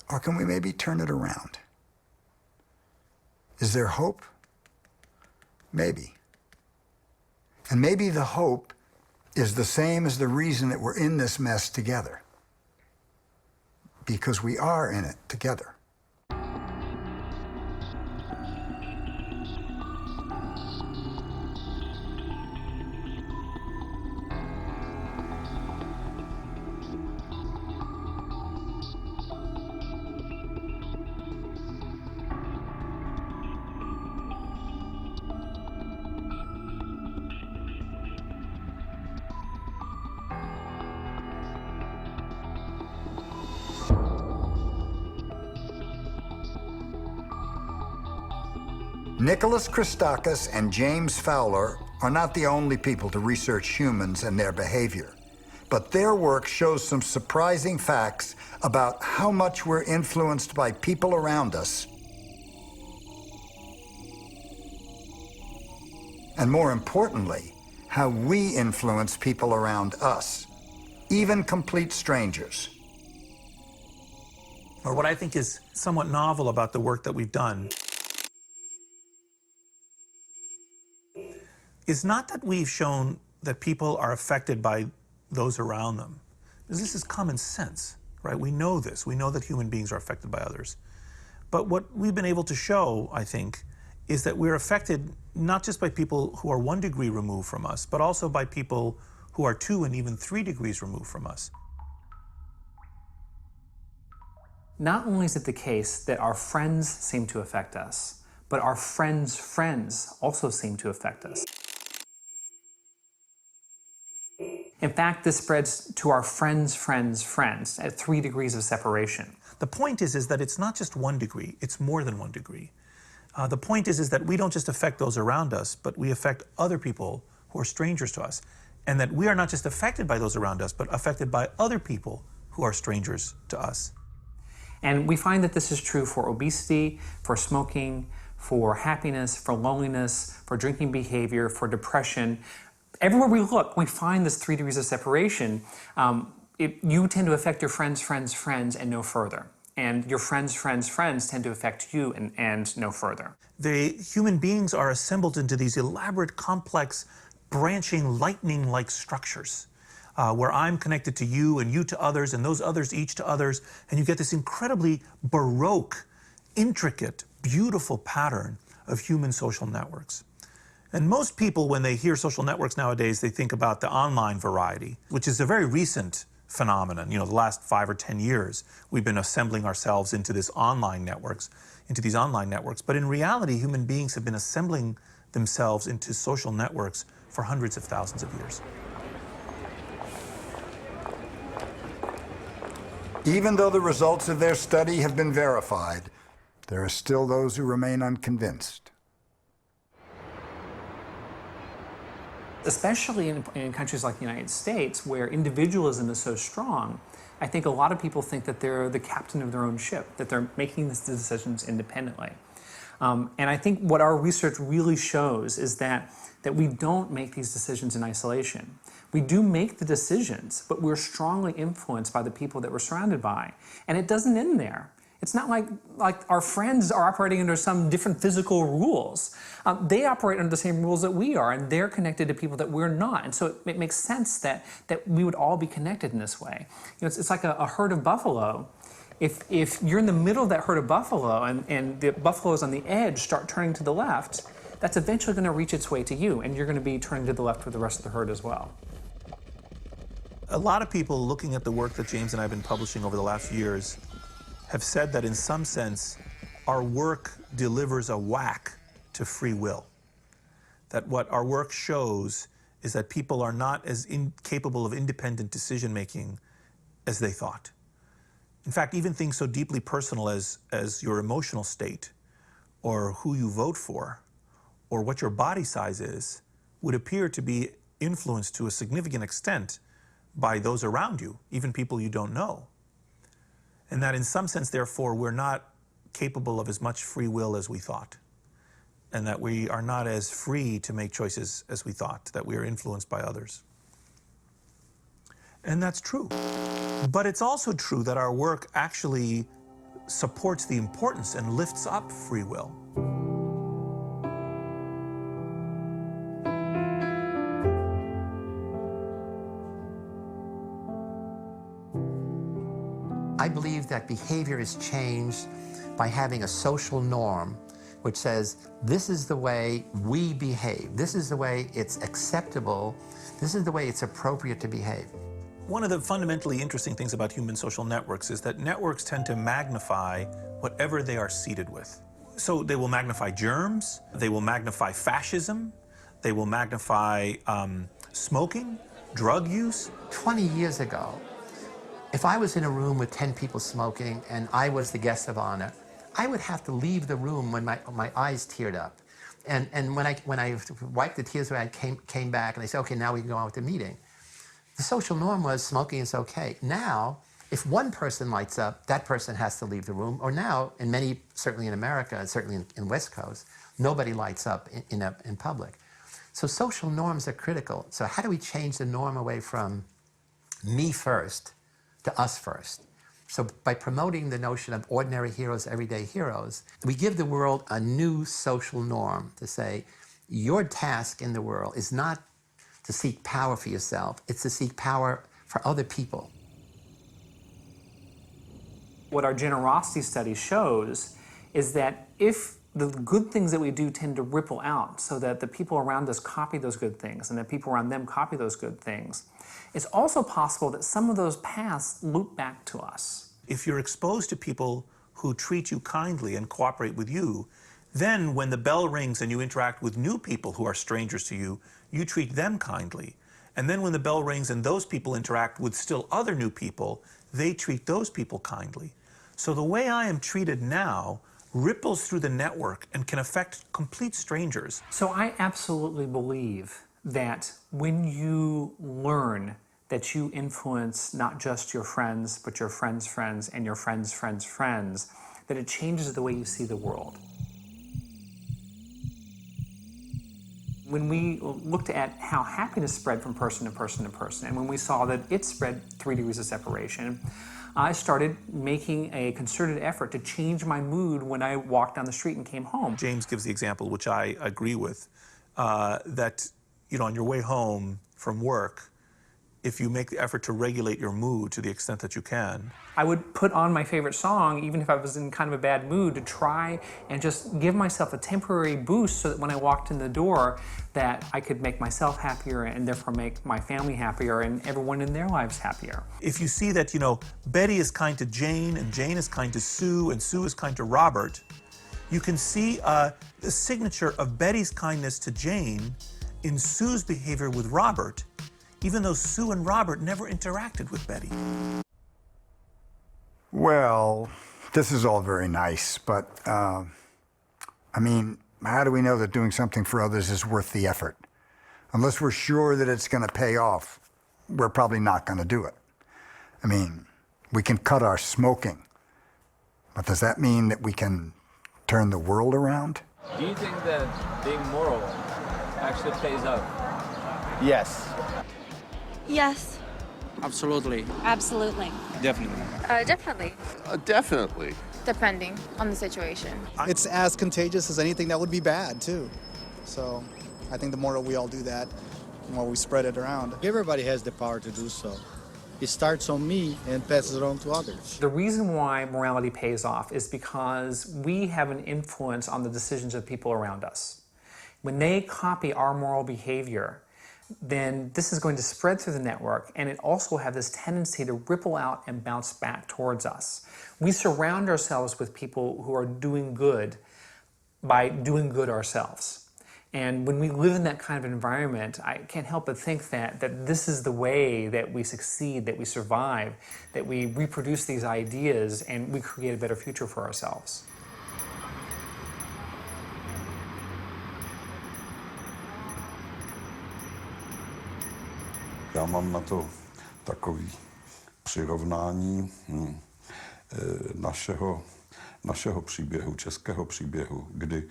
Or can we maybe turn it around? Is there hope? Maybe. And maybe the hope is the same as the reason that we're in this mess together. Because we are in it together. Nicholas Christakis and James Fowler are not the only people to research humans and their behavior, but their work shows some surprising facts about how much we're influenced by people around us, and more importantly, how we influence people around us, even complete strangers. Or what I think is somewhat novel about the work that we've done is not that we've shown that people are affected by those around them. Because this is common sense, right? We know this. We know that human beings are affected by others. But what we've been able to show, I think, is that we're affected not just by people who are 1 degree removed from us, but also by people who are 2 and even 3 degrees removed from us. Not only is it the case that our friends seem to affect us, but our friends' friends also seem to affect us. In fact, this spreads to our friends' friends' friends at 3 degrees of separation. The point is that it's not just 1 degree, it's more than 1 degree. The point is that we don't just affect those around us, but we affect other people who are strangers to us. And that we are not just affected by those around us, but affected by other people who are strangers to us. And we find that this is true for obesity, for smoking, for happiness, for loneliness, for drinking behavior, for depression. Everywhere we look, we find this 3 degrees of separation. You tend to affect your friends' friends' friends and no further. and your friends' friends' friends tend to affect you and no further. Human beings are assembled into these elaborate, complex, branching, lightning-like structures, where I'm connected to you and you to others and those others each to others, and you get this incredibly baroque, intricate, beautiful pattern of human social networks. And most people, when they hear social networks nowadays, they think about the online variety, which is a very recent phenomenon. You know, the last 5 or 10 years, we've been assembling ourselves into these online networks. But in reality, human beings have been assembling themselves into social networks for hundreds of thousands of years. Even though the results of their study have been verified, there are still those who remain unconvinced. Especially in countries like the United States, where individualism is so strong, I think a lot of people think that they're the captain of their own ship, that they're making these decisions independently. And I think what our research really shows is that we don't make these decisions in isolation. We do make the decisions, but we're strongly influenced by the people that we're surrounded by. And it doesn't end there. It's not like our friends are operating under some different physical rules. They operate under the same rules that we are, and they're connected to people that we're not. And so it makes sense that we would all be connected in this way. You know, it's like a herd of buffalo. If you're in the middle of that herd of buffalo and the buffaloes on the edge start turning to the left, that's eventually going to reach its way to you, and you're going to be turning to the left with the rest of the herd as well. A lot of people looking at the work that James and I have been publishing over the last few years have said that in some sense, our work delivers a whack to free will. That what our work shows is that people are not as incapable of independent decision-making as they thought. In fact, even things so deeply personal as your emotional state, or who you vote for, or what your body size is, would appear to be influenced to a significant extent by those around you, even people you don't know. And that in some sense, therefore, we're not capable of as much free will as we thought. And that we are not as free to make choices as we thought, that we are influenced by others. And that's true. But it's also true that our work actually supports the importance and lifts up free will. I believe that behavior is changed by having a social norm which says, this is the way we behave. This is the way it's acceptable. This is the way it's appropriate to behave. One of the fundamentally interesting things about human social networks is that networks tend to magnify whatever they are seeded with. So they will magnify germs, they will magnify fascism, they will magnify smoking, drug use. 20 years ago, if I was in a room with 10 people smoking and I was the guest of honor, I would have to leave the room when my eyes teared up. And when I wiped the tears away, I came back and they said, okay, now we can go on with the meeting. The social norm was smoking is okay. Now, if one person lights up, that person has to leave the room. Or now, in many, certainly in America, and certainly in West Coast, nobody lights up in public. So social norms are critical. So how do we change the norm away from me first to us first? So by promoting the notion of ordinary heroes, everyday heroes, we give the world a new social norm to say, your task in the world is not to seek power for yourself, it's to seek power for other people. What our generosity study shows is that if the good things that we do tend to ripple out so that the people around us copy those good things and the people around them copy those good things, it's also possible that some of those paths loop back to us. If you're exposed to people who treat you kindly and cooperate with you, then when the bell rings and you interact with new people who are strangers to you, you treat them kindly. And then when the bell rings and those people interact with still other new people, they treat those people kindly. So the way I am treated now ripples through the network and can affect complete strangers. So I absolutely believe that when you learn that you influence not just your friends, but your friends' friends and your friends' friends' friends, that it changes the way you see the world. When we looked at how happiness spread from person to person to person, and when we saw that it spread 3 degrees of separation, I started making a concerted effort to change my mood when I walked down the street and came home. James gives the example, which I agree with, that on your way home from work, if you make the effort to regulate your mood to the extent that you can. I would put on my favorite song, even if I was in kind of a bad mood, to try and just give myself a temporary boost so that when I walked in the door, that I could make myself happier and therefore make my family happier and everyone in their lives happier. If you see that, Betty is kind to Jane and Jane is kind to Sue and Sue is kind to Robert, you can see the signature of Betty's kindness to Jane in Sue's behavior with Robert, even though Sue and Robert never interacted with Betty. Well, this is all very nice, but, how do we know that doing something for others is worth the effort? Unless we're sure that it's going to pay off, we're probably not going to do it. We can cut our smoking, but does that mean that we can turn the world around? Do you think that being moral actually pays off? Yes. Yes. Absolutely. Absolutely. Definitely. Definitely. Definitely. Depending on the situation. It's as contagious as anything that would be bad, too. So I think the more we all do that, the more we spread it around. Everybody has the power to do so. It starts on me and passes it on to others. The reason why morality pays off is because we have an influence on the decisions of people around us. When they copy our moral behavior, then this is going to spread through the network, and it also has this tendency to ripple out and bounce back towards us. We surround ourselves with people who are doing good by doing good ourselves. And when we live in that kind of environment, I can't help but think that this is the way that we succeed, that we survive, that we reproduce these ideas, and we create a better future for ourselves. Já mám na to takový přirovnání našeho příběhu, českého příběhu, kdy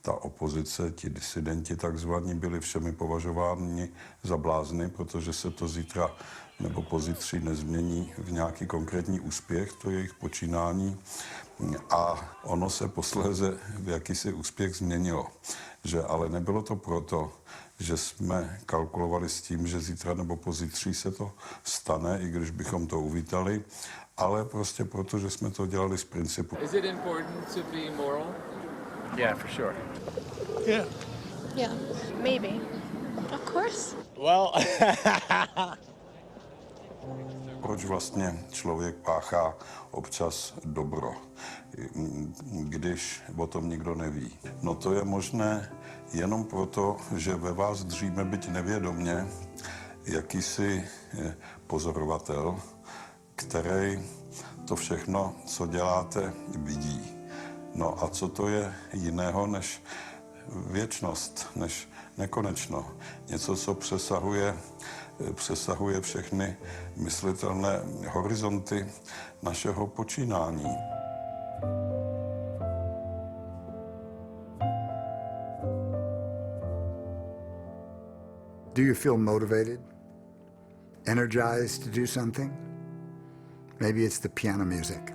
ta opozice, ti disidenti takzvaní, byli všemi považováni za blázny, protože se to zítra nebo pozítří nezmění v nějaký konkrétní úspěch, to jejich počínání. A ono se posléze v jakýsi úspěch změnilo. Že ale nebylo to proto, že jsme kalkulovali s tím, že zítra nebo pozítří se to stane, i když bychom to uvítali, ale prostě proto, že jsme to dělali z principu. Is it important to be moral? Yeah, for sure. Yeah. Yeah. Maybe. Of course. Well. Proč vlastně člověk páchá občas dobro, když o tom nikdo neví? No to je možné jenom proto, že ve vás dříme, byť nevědomně, jakýsi pozorovatel, který to všechno, co děláte, vidí. No a co to je jiného než věčnost, než nekonečno? Něco, co přesahuje všechny myslitelné horizonty našeho počínání. Do you feel motivated? Energized to do something? Maybe it's the piano music.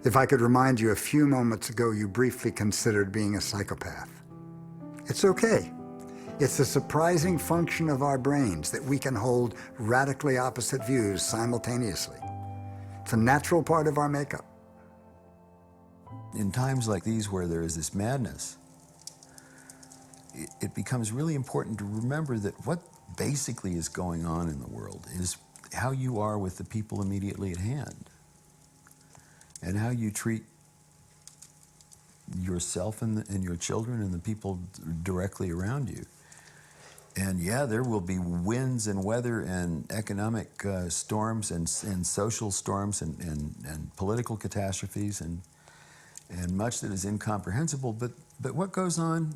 If I could remind you, a few moments ago you briefly considered being a psychopath. It's okay. It's a surprising function of our brains that we can hold radically opposite views simultaneously. It's a natural part of our makeup. In times like these where there is this madness, it becomes really important to remember that what basically is going on in the world is how you are with the people immediately at hand and how you treat yourself and your children and the people directly around you. And yeah, there will be winds and weather and economic storms and social storms and political catastrophes and much that is incomprehensible. But what goes on,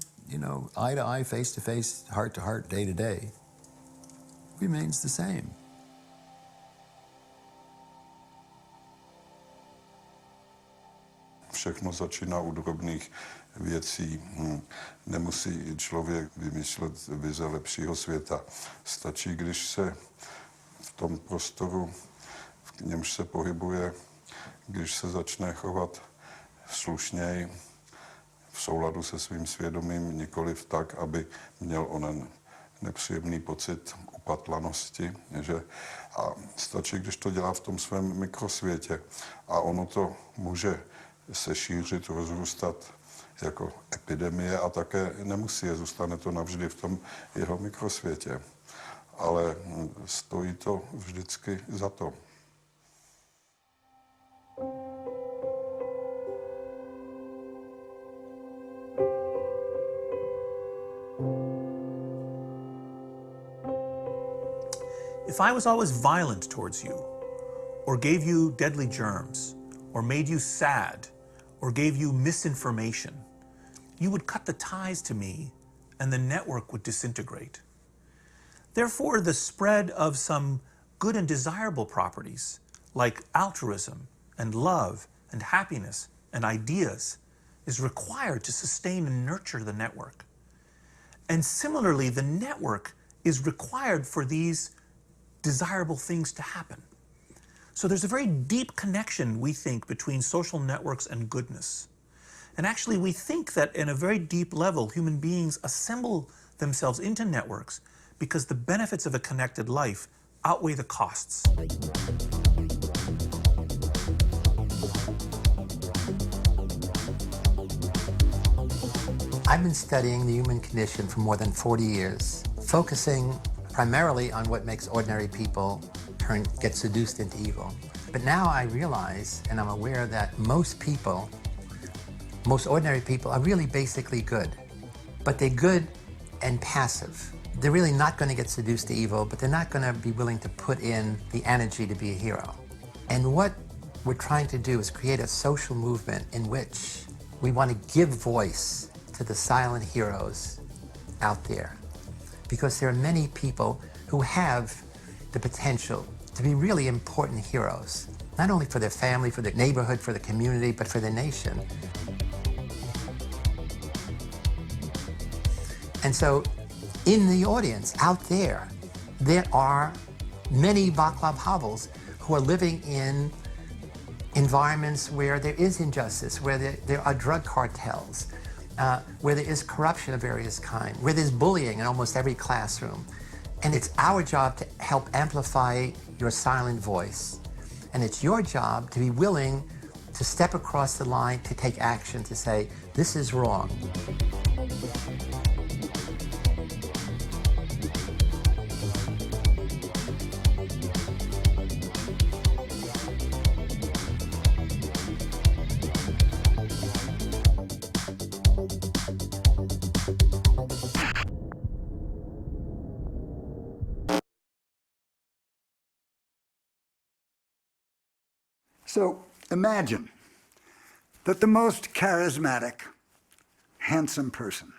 eye to eye, face to face, heart to heart, day to day, remains the same. Všechno začíná u drobných věcí. Nemusí člověk vymýšlet vize lepšího světa. Stačí, když se v tom prostoru, v v němž se pohybuje, když se začne chovat slušněji, v souladu se svým svědomím, nikoliv tak, aby měl onen nepříjemný pocit upatlanosti, že a stačí, když to dělá v tom svém mikrosvětě a ono to může se šířit, rozrůstat jako epidemie a také nemusí, zůstane to navždy v tom jeho mikrosvětě. Ale stojí to vždycky za to. If I was always violent towards you, or gave you deadly germs, or made you sad, or gave you misinformation, you would cut the ties to me and the network would disintegrate. Therefore, the spread of some good and desirable properties, like altruism and love and happiness and ideas, is required to sustain and nurture the network. And similarly, the network is required for these desirable things to happen. So there's a very deep connection, we think, between social networks and goodness. And actually, we think that in a very deep level, human beings assemble themselves into networks because the benefits of a connected life outweigh the costs. I've been studying the human condition for more than 40 years, focusing primarily on what makes ordinary people get seduced into evil. But now I realize, and I'm aware that most ordinary people are really basically good, but they're good and passive. They're really not going to get seduced to evil, but they're not going to be willing to put in the energy to be a hero. And what we're trying to do is create a social movement in which we want to give voice to the silent heroes out there. Because there are many people who have the potential to be really important heroes, not only for their family, for their neighborhood, for the community, but for the nation. And so in the audience out there, there are many Václav Havels who are living in environments where there is injustice, where there are drug cartels, where there is corruption of various kinds, where there's bullying in almost every classroom. And it's our job to help amplify your silent voice. And it's your job to be willing to step across the line, to take action, to say, this is wrong. So imagine that the most charismatic, handsome person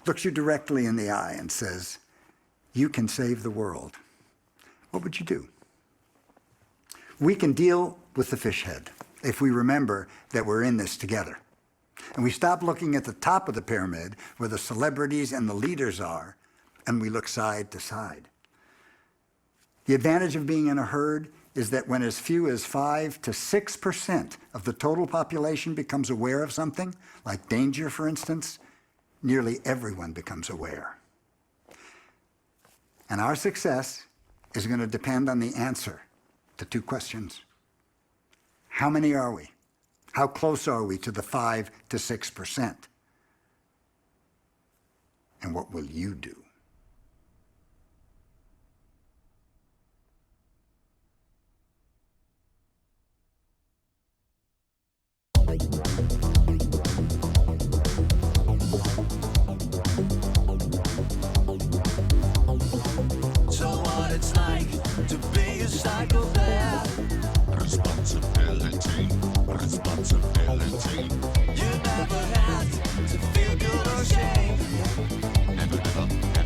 looks you directly in the eye and says, you can save the world. What would you do? We can deal with the fishead if we remember that we're in this together. And we stop looking at the top of the pyramid where the celebrities and the leaders are, and we look side to side. The advantage of being in a herd is that when as few as 5 to 6% of the total population becomes aware of something, like danger, for instance, nearly everyone becomes aware. And our success is going to depend on the answer to two questions. How many are we? How close are we to the 5 to 6%? And what will you do? So what it's like to be a psychopath. Responsibility, responsibility. You never had to feel good or shame. Never, never, never.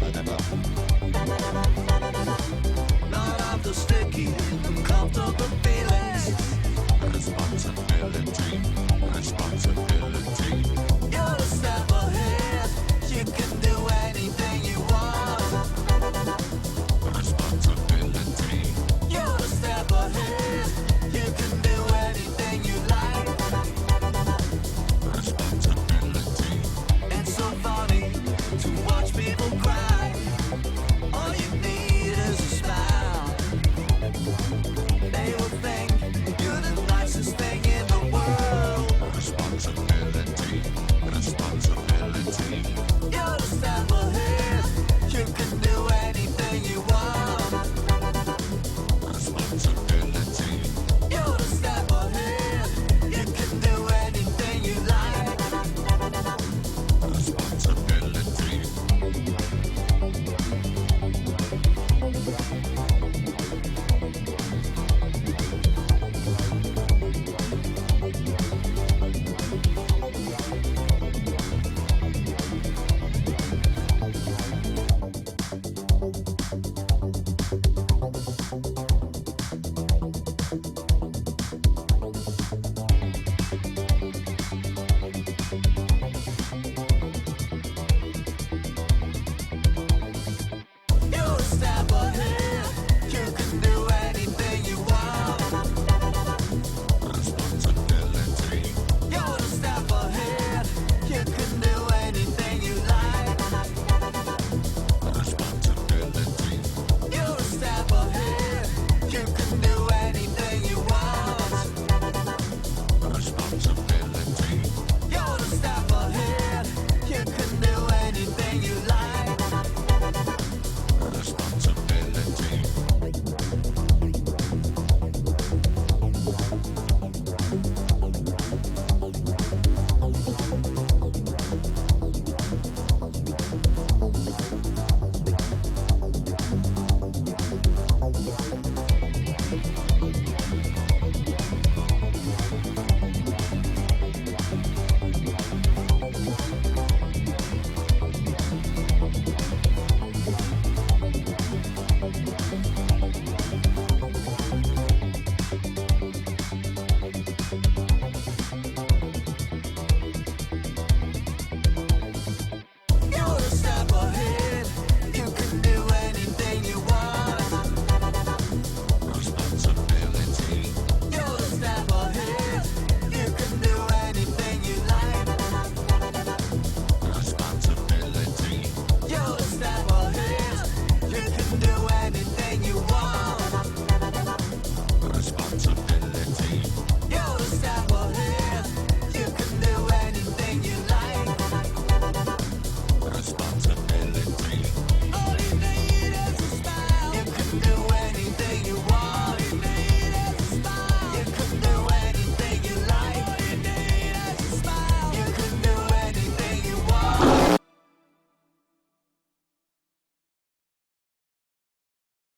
Washington.